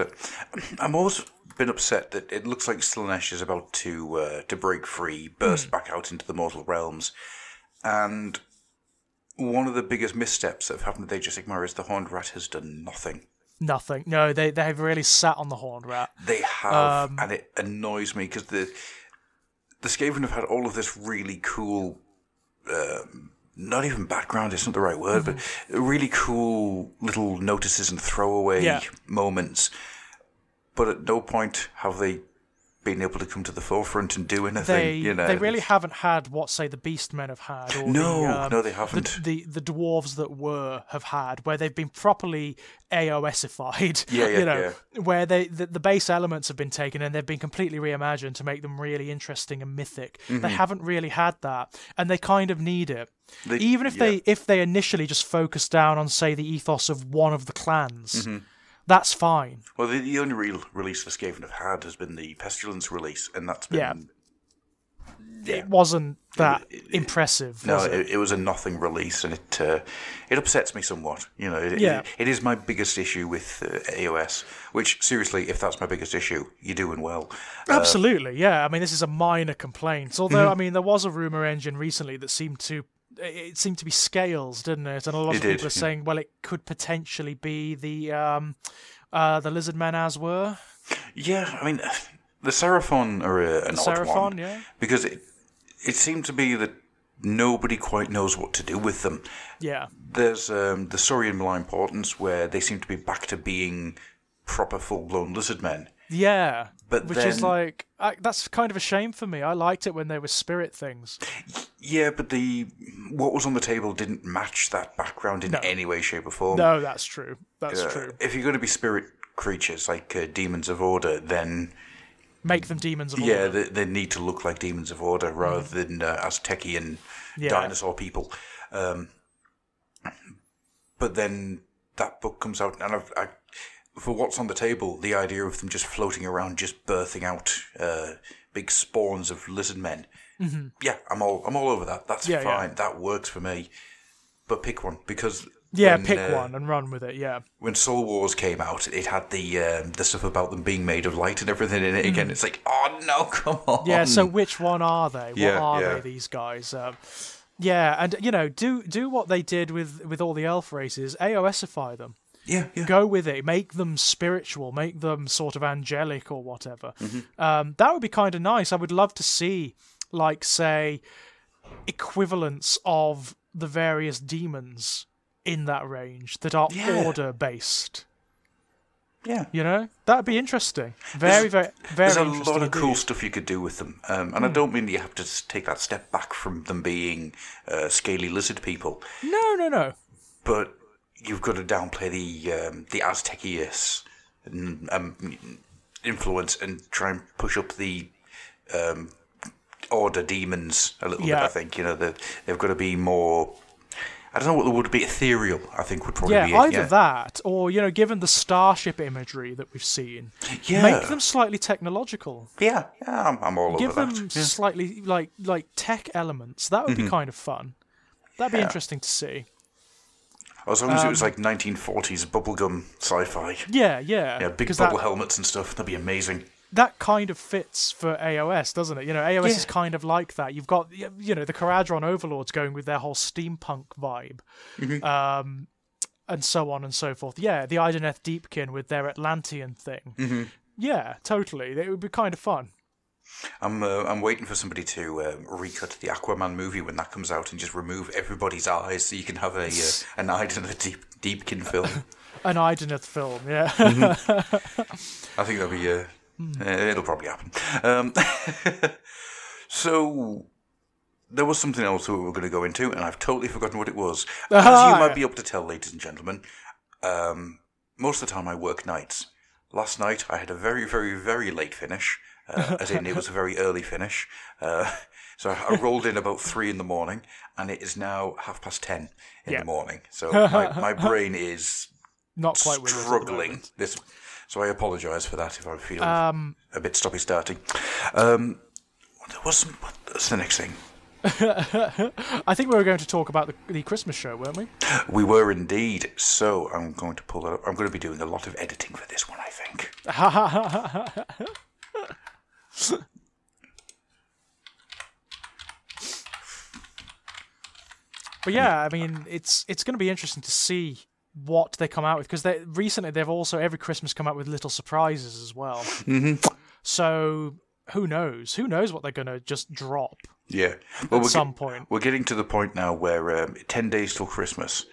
I'm always been upset that it looks like Slanesh is about to break free, burst back out into the mortal realms, and one of the biggest missteps that have happened to the Age of Sigmar is the Horned Rat has done nothing. Nothing. No, they have really sat on the Horned Rat. They have, and it annoys me, because the Skaven have had all of this really cool, not even background, it's not the right word, but really cool little notices and throwaway moments. But at no point have they been able to come to the forefront and do anything. They really haven't had what, say, the Beastmen have had. Or no, they haven't. The dwarves that have had, where they've been properly AOSified. Where the base elements have been taken and they've been completely reimagined to make them really interesting and mythic. They haven't really had that, and they kind of need it. Even if they initially just focus down on, say, the ethos of one of the clans. That's fine. Well, the only real release the Skaven have had has been the Pestilence release, and that's been... It wasn't that impressive, was it? It was a nothing release, and it upsets me somewhat. It is my biggest issue with AOS, which, seriously, if that's my biggest issue, you're doing well. Absolutely, yeah. I mean, this is a minor complaint. Although, I mean, there was a rumour engine recently that seemed to be scales, didn't it? And a lot of people are saying, well, it could potentially be the lizard men as were. Yeah, I mean, the Seraphon are an odd one. Yeah. Because it seemed to be that nobody quite knows what to do with them. Yeah. There's the Saurian Malign Portents, where they seem to be back to being proper full-blown lizard men. Yeah, but is like... that's kind of a shame for me. I liked it when they were spirit things. Yeah, but what was on the table didn't match that background in any way, shape or form. No, that's true. That's true. If you're going to be spirit creatures like Demons of Order, then... Make them Demons of Order. Yeah, they need to look like Demons of Order rather than Aztecian dinosaur people. But then that book comes out, and for what's on the table, the idea of them just floating around, just birthing out big spawns of lizard men. Yeah, I'm all over that. That's fine. Yeah. That works for me. But pick one, because pick one and run with it. Yeah. When Soul Wars came out, it had the stuff about them being made of light and everything in it. Again, it's like, oh no, come on. Yeah. So which one are they? What are they? These guys. And do what they did with all the elf races. AOSify them. Yeah. Go with it. Make them spiritual. Make them sort of angelic or whatever. That would be kind of nice. I would love to see, like, say, equivalents of the various demons in that range that are order-based. Yeah. That would be interesting. Very, very, very interesting. There's a lot of cool stuff you could do with them. And I don't mean you have to take that step back from them being scaly lizard people. No. But you've got to downplay the Aztecius influence and try and push up the Order demons a little bit, I think. They've got to be more... I don't know what the would be. Ethereal, I think, would probably be it. Either that, or, given the starship imagery that we've seen, make them slightly technological. Yeah, I'm all over that. Give them slightly, like tech elements. That would be kind of fun. That'd be interesting to see. As long as it was like 1940s bubblegum sci-fi. Yeah. Yeah, big bubble helmets and stuff. That'd be amazing. That kind of fits for AOS, doesn't it? AOS is kind of like that. You've got, the Caradron Overlords going with their whole steampunk vibe, and so on and so forth. Yeah, the Ideneth Deepkin with their Atlantean thing. Yeah, totally. It would be kind of fun. I'm waiting for somebody to recut the Aquaman movie when that comes out and just remove everybody's eyes so you can have an Ideneth Deepkin film. An Ideneth film, yeah. I think that'll be... it'll probably happen. So, there was something else that we were going to go into, and I've totally forgotten what it was. As you might be able to tell, ladies and gentlemen, most of the time I work nights. Last night I had a very, very, very late finish, as in it was a very early finish. So I rolled in about 3 a.m, and it is now 10:30 in the morning. So my brain is not quite with us at the struggling. moment. So I apologise for that if I feel a bit stoppy-starting. What's the next thing? I think we were going to talk about the Christmas show, weren't we? We were indeed. So I'm going to pull that up. I'm going to be doing a lot of editing for this one, I think. But yeah, I mean, it's going to be interesting to see what they come out with, because recently they've also every Christmas come out with little surprises as well. Mm-hmm. So who knows? Who knows what they're going to just drop? Yeah, at some point. We're getting to the point now where 10 days till Christmas,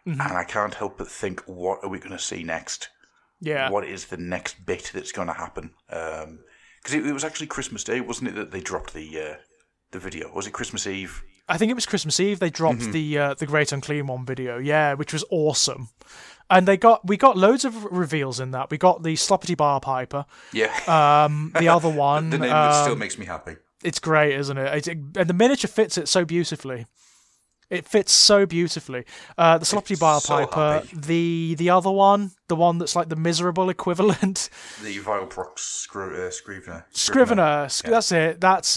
and I can't help but think, what are we going to see next? Yeah. What is the next bit that's going to happen? Because it was actually Christmas Day, wasn't it, that they dropped the video? Was it Christmas Eve? I think it was Christmas Eve. They dropped the Great Unclean One video, yeah, which was awesome. And we got loads of reveals in that. We got the Sloppity Bar Piper. Yeah. The other one. The name still makes me happy. It's great, isn't it? And the miniature fits it so beautifully. It fits so beautifully. The Sloppity Bar Piper, the other one, the one that's like the miserable equivalent. The Vileprox Scrivener. Scrivener. Yeah. That's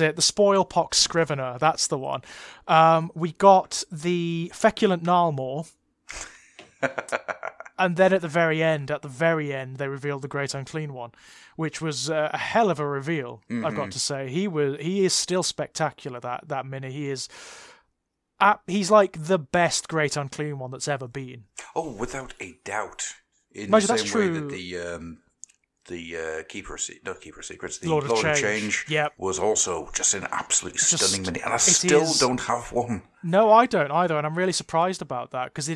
it. The Spoilpox Scrivener. That's the one. We got the Feculent Gnarlmore. And then at the very end, they revealed the Great Unclean One, which was a hell of a reveal, I've got to say. He is still spectacular, that mini. He's like the best Great Unclean One that's ever been. Oh, without a doubt. In Imagine the that's same way true. that the Keeper of Secrets, the Lord of Change Change. Yep. was also just an absolutely stunning mini, and I it still is. don't have one. No, I don't either, and I'm really surprised about that, because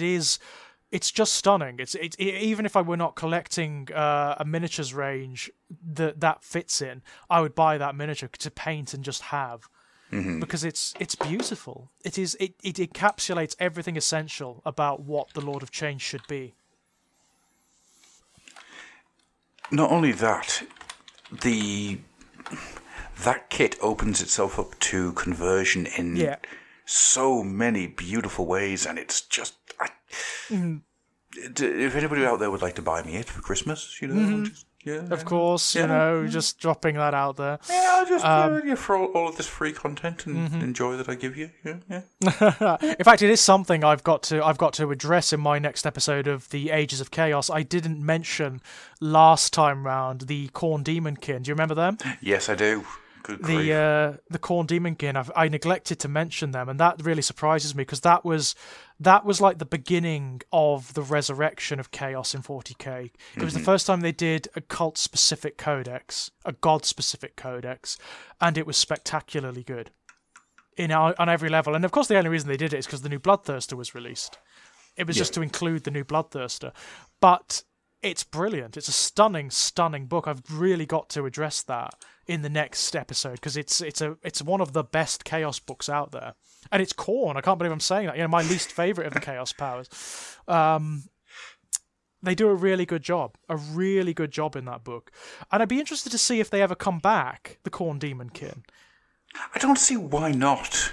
it's just stunning. Even if I were not collecting a miniatures range that fits in, I would buy that miniature to paint and just have. Because it's beautiful. It encapsulates everything essential about what the Lord of Change should be. Not only that, that kit opens itself up to conversion in so many beautiful ways, and it's just. If anybody out there would like to buy me it for Christmas, Of course, just dropping that out there. Yeah, I'll just for all of this free content and enjoy that I give you. Yeah. In fact, it is something I've got to address in my next episode of the Ages of Chaos. I didn't mention last time round the Khorne Demonkin. Do you remember them? Yes, I do. Good grief. The Khorne Demonkin. I neglected to mention them, and that really surprises me, because that was like the beginning of the resurrection of Chaos in 40k. It was the first time they did a cult-specific codex, a god-specific codex, and it was spectacularly good on every level. And of course, the only reason they did it is because the new Bloodthirster was released. It was just to include the new Bloodthirster, but it's brilliant. It's a stunning, stunning book. I've really got to address that in the next episode, because it's one of the best Chaos books out there, and it's Khorne. I can't believe I'm saying that. My least favorite of the Chaos powers. They do a really good job in that book, and I'd be interested to see if they ever come back, the Khorne Demonkin. I don't see why not.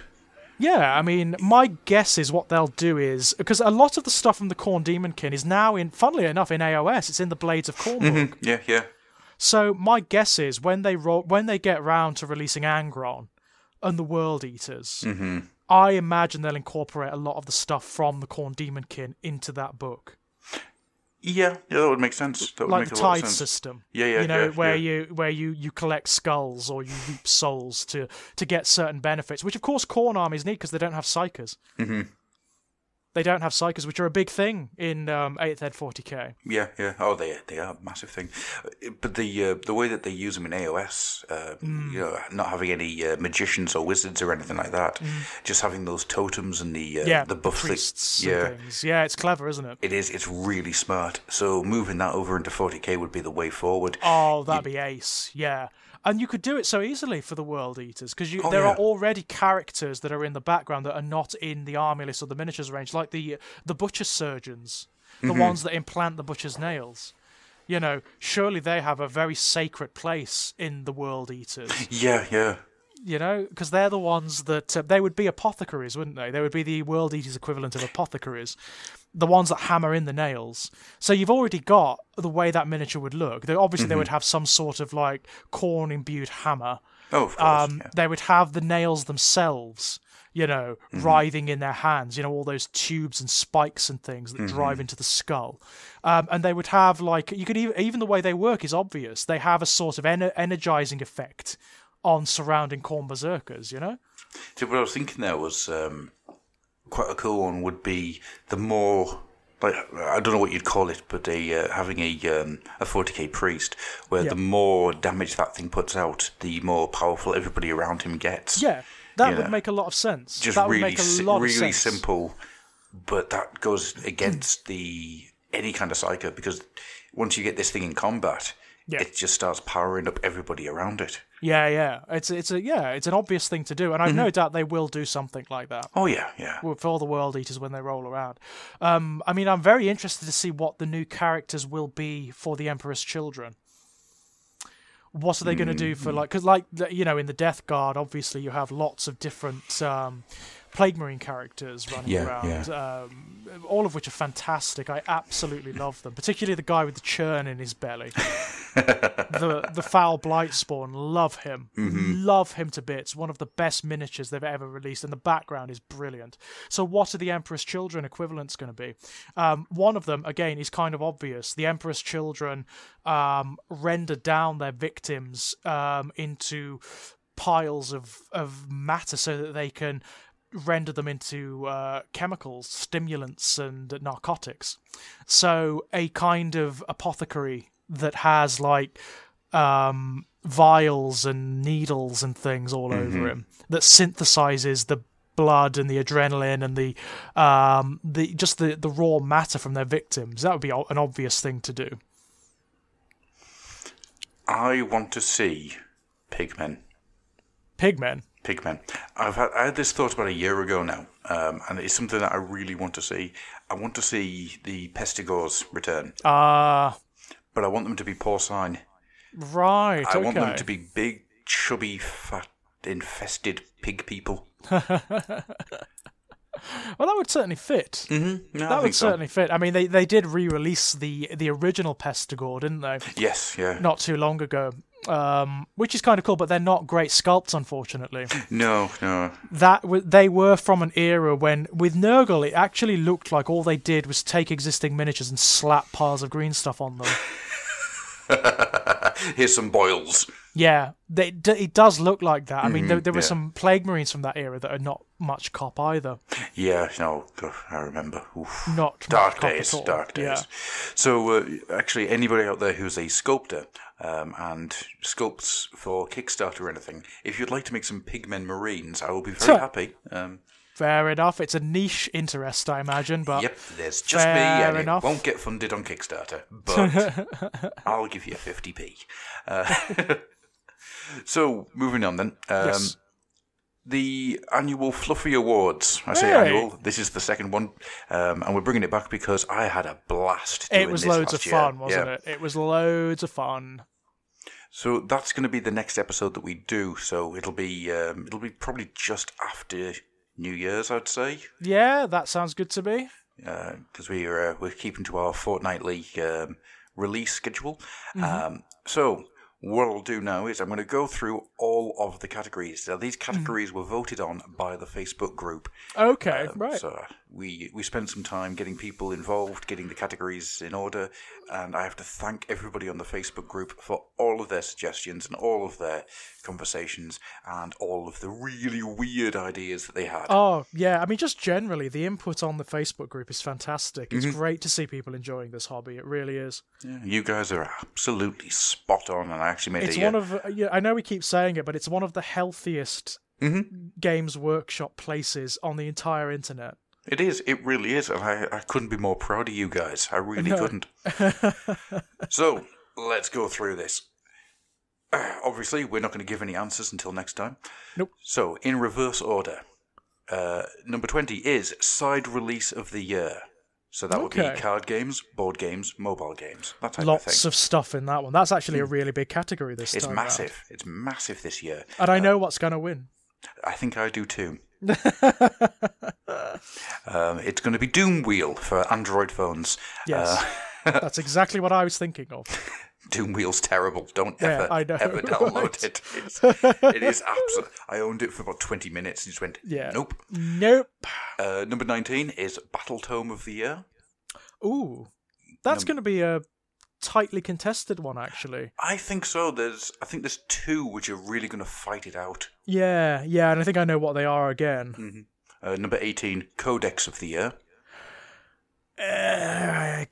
Yeah, I mean, my guess is what they'll do is, because a lot of the stuff from the Khorne Demonkin is now funnily enough, in AOS. It's in the Blades of Khorne book. Yeah. So my guess is when they get round to releasing Angron and the World Eaters, I imagine they'll incorporate a lot of the stuff from the Khorne Demonkin into that book. Yeah, that would make sense. That would like make the a lot of tide sense. system, where you collect skulls or you reap souls to get certain benefits, which of course Khorne armies need, because they don't have psychers. They don't have psychers, which are a big thing in 8th Ed 40k. Yeah. Oh, they are a massive thing. But the way that they use them in AOS, not having any magicians or wizards or anything like that, just having those totems and the buff priests and things. Yeah, it's clever, isn't it? It is. It's really smart. So moving that over into 40k would be the way forward. Oh, that'd be ace. Yeah. And you could do it so easily for the World Eaters, because there are already characters that are in the background that are not in the army list or the miniatures range, like the butcher surgeons, the ones that implant the butcher's nails. Surely they have a very sacred place in the World Eaters. Yeah. You know, because they're the ones that they would be apothecaries, wouldn't they? They would be the World Eaters equivalent of apothecaries, the ones that hammer in the nails. So you've already got the way that miniature would look. Obviously, they would have some sort of like corn imbued hammer. Oh, of course. They would have the nails themselves, you know, writhing in their hands. You know, all those tubes and spikes and things that drive into the skull. And they would have like you could even the way they work is obvious. They have a sort of energizing effect on surrounding corn berserkers, you know? So what I was thinking there was quite a cool one would be the more, like, I don't know what you'd call it, but having a 40k priest, where the more damage that thing puts out, the more powerful everybody around him gets. Yeah, that would make a lot of sense. Just that would really, make a lot of really sense. simple, but that goes against any kind of psycho, because once you get this thing in combat, it just starts powering up everybody around it. Yeah. It's an obvious thing to do, and I've no doubt they will do something like that. Oh yeah. For all the World Eaters when they roll around. I mean, I'm very interested to see what the new characters will be for the Emperor's Children. What are they going to do for because you know, in the Death Guard, obviously you have lots of different Plague Marine characters running around, all of which are fantastic. I absolutely love them, particularly the guy with the churn in his belly. the foul blight spawn, love him to bits. One of the best miniatures they've ever released, and the background is brilliant. So what are the Emperor's Children equivalents going to be? One of them, again, is kind of obvious. The Emperor's Children render down their victims into piles of matter so that they can render them into chemicals, stimulants, and narcotics. So a kind of apothecary that has like vials and needles and things all over him that synthesizes the blood and the adrenaline and the raw matter from their victims. That would be an obvious thing to do. I want to see pigmen. Pigmen? Pigmen. I had this thought about a year ago now, and it's something that I really want to see. I want to see the Pestigors return. But I want them to be porcine. Right, I want them to be big, chubby, fat, infested pig people. Well, that would certainly fit. Mm-hmm. No, that would certainly fit. I mean, they did re-release the original Pestigor, didn't they? Yes, yeah. Not too long ago, which is kind of cool, but they're not great sculpts, unfortunately. No. They were from an era when, with Nurgle, it actually looked like all they did was take existing miniatures and slap piles of green stuff on them. Here's some boils. Yeah, it does look like that. I mean, there were some Plague Marines from that era that are not much cop either. Yeah, no, I remember. Oof. Not dark much days, cop at all. dark days. Yeah. So, actually, anybody out there who's a sculptor and sculpts for Kickstarter or anything, if you'd like to make some Pigmen Marines, I will be very happy. Fair enough. It's a niche interest, I imagine, but yep, there's just me, and it won't get funded on Kickstarter, but I'll give you 50p. So, moving on then. Yes. The annual Fluffy Awards. I say annual. This is the second one, and we're bringing it back because I had a blast doing It was this loads of last fun, year. wasn't it? It was loads of fun. So that's going to be the next episode that we do. So it'll be probably just after New Year's, I'd say. Yeah, that sounds good to me. Because we're keeping to our fortnightly release schedule. Mm-hmm. So what I'll do now is I'm going to go through all of the categories. Now, these categories were voted on by the Facebook group. Okay, right. So we spent some time getting people involved, getting the categories in order, and I have to thank everybody on the Facebook group for all of their suggestions and all of their conversations and all of the really weird ideas that they had. Oh, yeah. I mean, just generally, the input on the Facebook group is fantastic. It's great to see people enjoying this hobby. It really is. Yeah, you guys are absolutely spot on, and I actually made It's one of, I know we keep saying it, but it's one of the healthiest Games Workshop places on the entire internet. It is. It really is. And I couldn't be more proud of you guys. I really couldn't. So, let's go through this. Obviously, we're not going to give any answers until next time. Nope. So, in reverse order, number 20 is Side Release of the Year. So that would be card games, board games, mobile games, that type of thing. Lots of stuff in that one. That's actually a really big category this time. It's massive. Round. It's massive this year. And I know what's going to win. I think I do too. It's going to be Doom Wheel for Android phones. Yes, that's exactly what I was thinking of. Doom Wheel's terrible. Don't ever download it. It is absolute. I owned it for about 20 minutes and just went, nope. Number 19 is Battle Tome of the Year. Ooh, that's going to be a tightly contested one, actually. I think so. I think there's two which are really going to fight it out. Yeah, and I think I know what they are again. Mm-hmm. Number 18, Codex of the Year.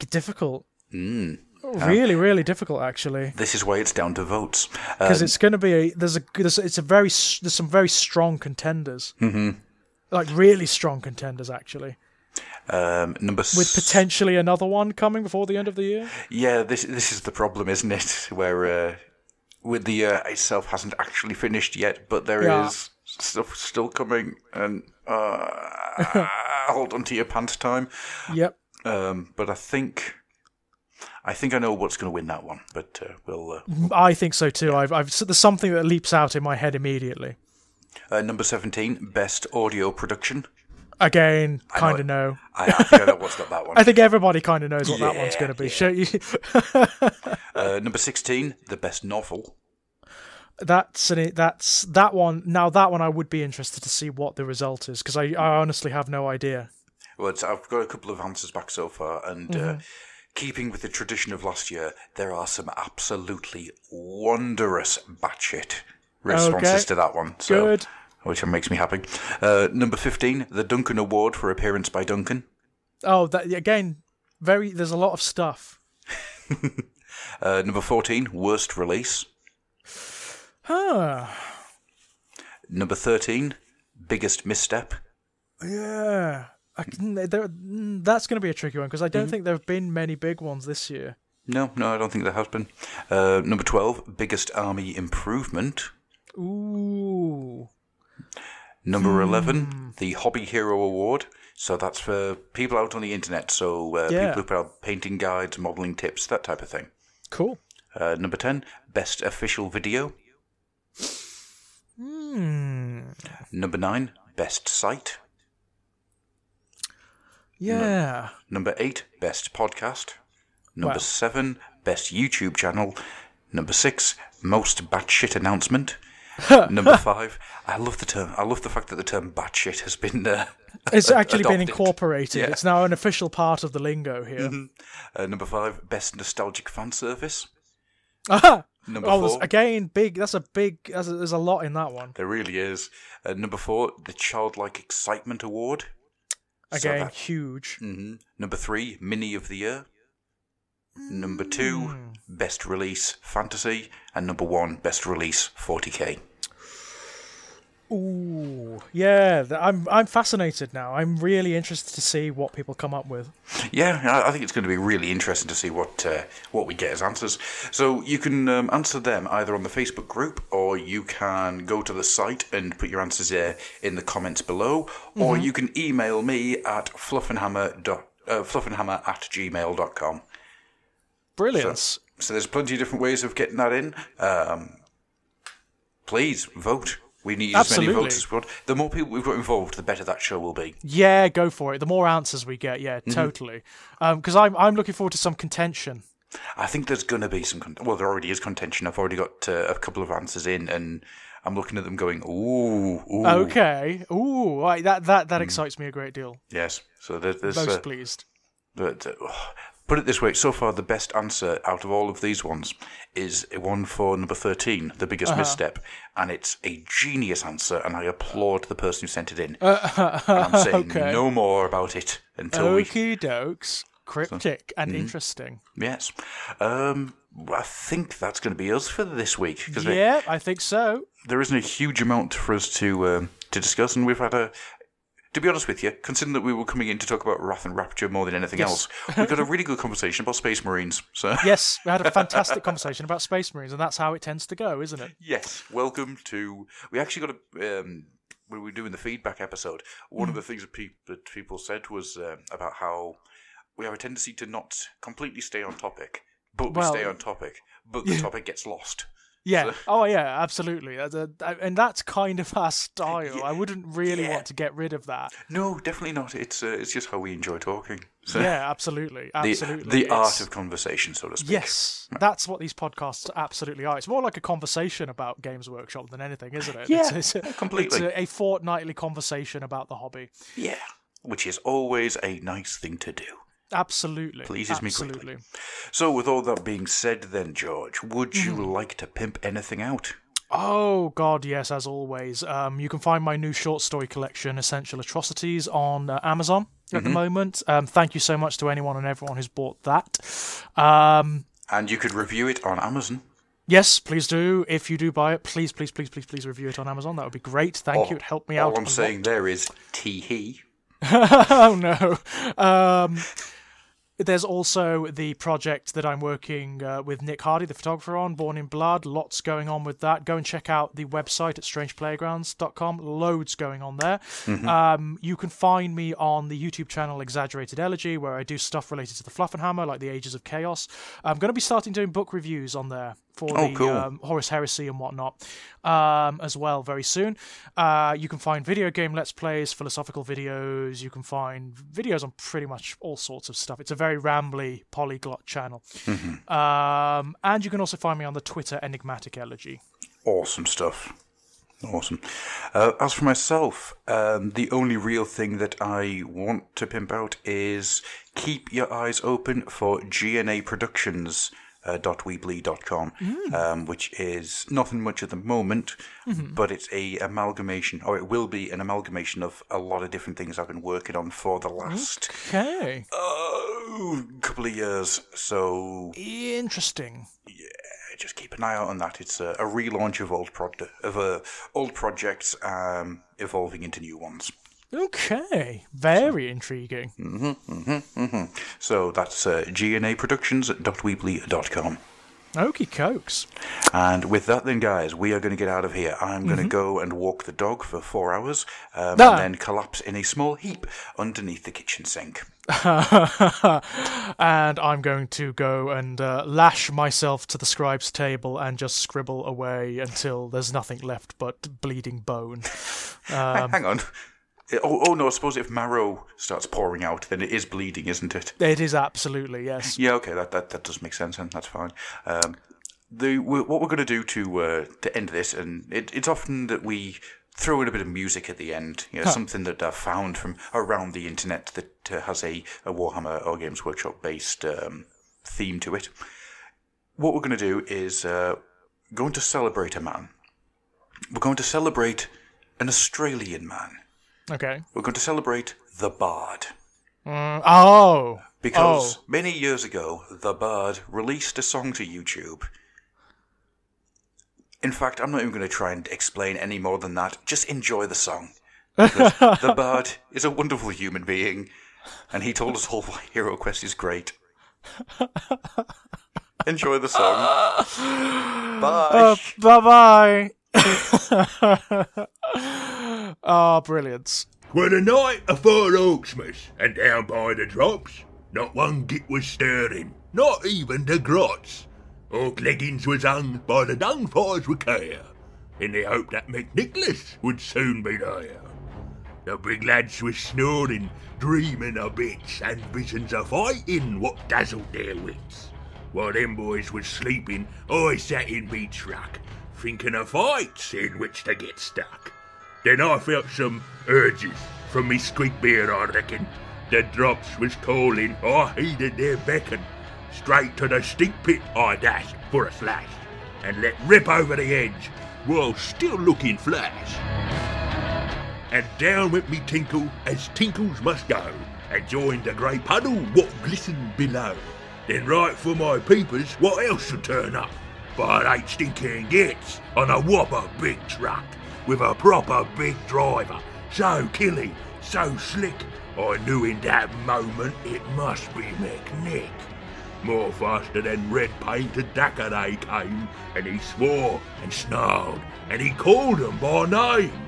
Difficult. Really difficult, actually. This is why it's down to votes. Because it's going to be there's some very strong contenders. Mm-hmm. Like really strong contenders, actually. With potentially another one coming before the end of the year. Yeah, this is the problem, isn't it? Where with the year itself hasn't actually finished yet, but there is stuff still coming, and hold on to your pants time. Yep. But I think I know what's going to win that one, but we'll. I think so too. There's something that leaps out in my head immediately. Number 17, Best Audio Production. Again, kind of know. I think I know what's got that one. I think everybody kind of knows what that one's going to be. Number 16, the Best Novel. That's that one. Now that one, I would be interested to see what the result is, because I honestly have no idea. Well, I've got a couple of answers back so far, and keeping with the tradition of last year, there are some absolutely wondrous batshit responses to that one. So, good. Which makes me happy. Number 15, the Duncan Award for Appearance by Duncan. Oh, that again, there's a lot of stuff. Number 14, Worst Release. Number 13, Biggest Misstep. Yeah. That's going to be a tricky one, because I don't think there have been many big ones this year. No, I don't think there has been. Number 12, Biggest Army Improvement. Ooh. Number 11, the Hobby Hero Award. So that's for people out on the internet. So people who put out painting guides, modelling tips, that type of thing. Cool. Number 10, Best Official Video. Number 9, Best Site. Yeah. Number 8, Best Podcast. Number 7, Best YouTube Channel. Number 6, Most Batshit Announcement. Number 5, I love the term. I love the fact that the term batshit has been it's actually adopted. been incorporated. Yeah. It's now an official part of the lingo here. Number 5, Best Nostalgic Fan Service. Number 4, again, big. There's a lot in that one. There really is. Number 4, the Childlike Excitement Award. Again, huge. Number 3, Mini of the Year. Number 2, Best Release Fantasy. And number 1, Best Release 40k. Ooh, yeah. I'm fascinated now. I'm really interested to see what people come up with. Yeah, I think it's going to be really interesting to see what we get as answers. So you can answer them either on the Facebook group, or you can go to the site and put your answers there in the comments below, or you can email me at fluffenhammer@gmail.com. Brilliant. So there's plenty of different ways of getting that in. Please vote. We need as many votes as we want. The more people we've got involved, the better that show will be. Yeah, go for it. The more answers we get, totally. Because I'm looking forward to some contention. I think there's going to be some... Well, there already is contention. I've already got a couple of answers in, and I'm looking at them going, ooh. Okay. Ooh, right, that excites me a great deal. Yes. So there's... Most pleased. Put it this way, so far the best answer out of all of these ones is one for number 13, the biggest misstep, and it's a genius answer, and I applaud the person who sent it in. And I'm saying no more about it until Okie dokes. Cryptic and interesting. Yes. I think that's going to be us for this week. Yeah, I think so. There isn't a huge amount for us to discuss, and we've had to be honest with you, considering that we were coming in to talk about Wrath and Rapture more than anything else, we got a really good conversation about Space Marines. So yes, we had a fantastic conversation about Space Marines, and that's how it tends to go, isn't it? Yes. Welcome to... We actually got when we were doing the feedback episode, one of the things that people said was about how we have a tendency to not completely stay on topic, but we Well, stay on topic, but the topic gets lost. Yeah. So- Oh, yeah. Absolutely. And that's kind of our style. I wouldn't really want to get rid of that. No, definitely not. It's just how we enjoy talking. So Yeah, absolutely. Absolutely. the art It's- of conversation, so to speak. Yes, that's what these podcasts absolutely are. It's more like a conversation about Games Workshop than anything, isn't it? Yeah, it's completely. It's a fortnightly conversation about the hobby. Yeah, which is always a nice thing to do. Absolutely. Pleases me Absolutely. greatly. So, with all that being said, then, George, would you like to pimp anything out? Oh, God, yes, as always. You can find my new short story collection, Essential Atrocities, on Amazon at the moment. Thank you so much to anyone and everyone who's bought that. And you could review it on Amazon. Yes, please do. If you do buy it, please review it on Amazon. That would be great. Thank you. It helped me out. All I'm saying there is tee-hee. Oh, no. There's also the project that I'm working with Nick Hardy, the photographer, on, Born in Blood. Lots going on with that. Go and check out the website at strangeplaygrounds.com. Loads going on there. You can find me on the YouTube channel Exaggerated Elegy, where I do stuff related to the Fluffenhammer, like the Ages of Chaos. I'm going to be starting doing book reviews on there for the Horus Heresy and whatnot as well very soon. You can find video game Let's Plays, philosophical videos. You can find videos on pretty much all sorts of stuff. It's a very rambly, polyglot channel. And you can also find me on the Twitter Enigmatic Elegy. Awesome stuff. Awesome. As for myself, the only real thing that I want to pimp out is keep your eyes open for GNA Productions. .weebly.com, which is nothing much at the moment, but it's a amalgamation, or it will be an amalgamation of a lot of different things I've been working on for the last couple of years. So interesting. Yeah, just keep an eye out on that. It's a relaunch of old projects, evolving into new ones. Okay, very intriguing. So that's gnaproductions.weebly.com. Okie cokes. And with that then, guys, we are going to get out of here. I'm going to go and walk the dog for 4 hours, and then collapse in a small heap underneath the kitchen sink. And I'm going to go and lash myself to the scribe's table and just scribble away until there's nothing left but bleeding bone. Hang on. Oh no, I suppose if marrow starts pouring out, then it is bleeding, isn't it? It is absolutely, yes. Yeah, okay, that does make sense, and that's fine. What we're going to do to end this, and it's often that we throw in a bit of music at the end, something that I've found from around the internet that has a Warhammer or Games Workshop based theme to it. What we're going to do is going to celebrate a man. We're going to celebrate an Australian man. Okay. We're going to celebrate the Bard. Because many years ago, the Bard released a song to YouTube. In fact, I'm not even going to try and explain any more than that. Just enjoy the song. Because the Bard is a wonderful human being, and he told us all why Hero Quest is great. Enjoy the song. Bye. Bye-bye. Brilliant. Well, the night afore Hawksmas, and down by the drops, not one git was stirring, not even the grots. Hawk leggings was hung by the dung fires with care, in the hope that McNicholas would soon be there. The big lads was snoring, dreaming of bits and visions of fighting what dazzled their wits. While them boys was sleeping, I sat in me truck, thinking of fights in which to get stuck. Then I felt some urges from me squeak beer, I reckon. The drops was calling, I heeded their beckon. Straight to the stink pit I dashed for a slash, and let rip over the edge, while still looking flash. And down went me tinkle, as tinkles must go, and joined the grey puddle what glistened below. Then right for my peepers, what else should turn up? But 8 stinking gets on a whopper big truck, with a proper big driver, so killy, so slick, I knew in that moment it must be McNick. More faster than red-painted Dakar they came, and he swore and snarled, and he called them by name.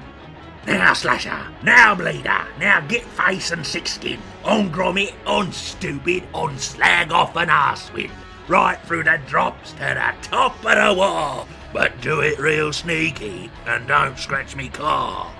Now Slasher, now Bleeder, now get face and sick skin, on grommet, on stupid, on slag off and arsewind, right through the drops to the top of the wall, but do it real sneaky and don't scratch me claw.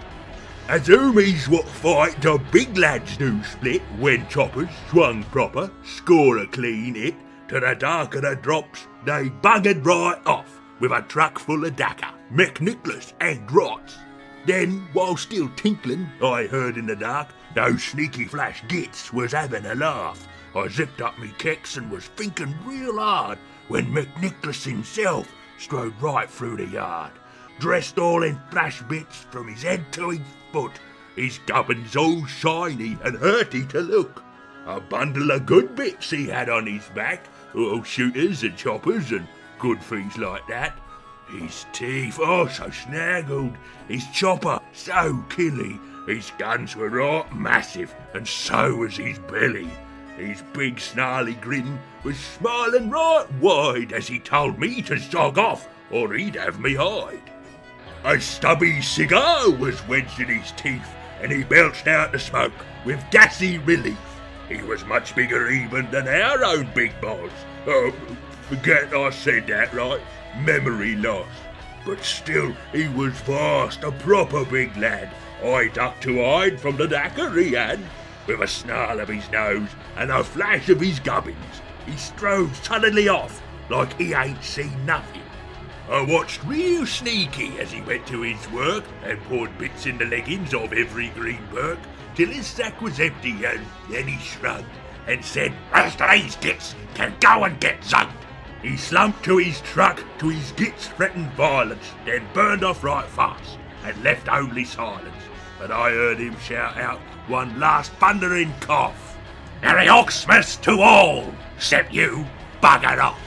Azumi's what fight the big lads do split when choppers swung proper, score a clean hit, to the dark of the drops they buggered right off with a truck full of dacker, McNicholas and grots. Then, while still tinkling, I heard in the dark those sneaky flash gits was having a laugh. I zipped up me kicks and was thinking real hard when McNicholas himself strode right through the yard, dressed all in flash bits from his head to his foot, his gubbins all shiny and hurty to look. A bundle of good bits he had on his back, all shooters and choppers and good things like that. His teeth, oh so snaggled, his chopper so killy, his guns were right massive and so was his belly. His big snarly grin was smiling right wide as he told me to zog off or he'd have me hide. A stubby cigar was wedged in his teeth and he belched out the smoke with gassy relief. He was much bigger even than our own big boss. Oh, forget I said that, right? Memory loss. But still, he was vast, a proper big lad. I ducked to hide from the dacker he had. With a snarl of his nose and a flash of his gubbins, he strode suddenly off like he ain't seen nothing. I watched real sneaky as he went to his work and poured bits in the leggings of every green perk till his sack was empty, and then he shrugged and said, "Rest of these gits can go and get zugged." He slumped to his truck to his gits threatened violence, then burned off right fast and left only silence. But I heard him shout out one last thundering cough. "Merry Oxmas to all, except you buggered off."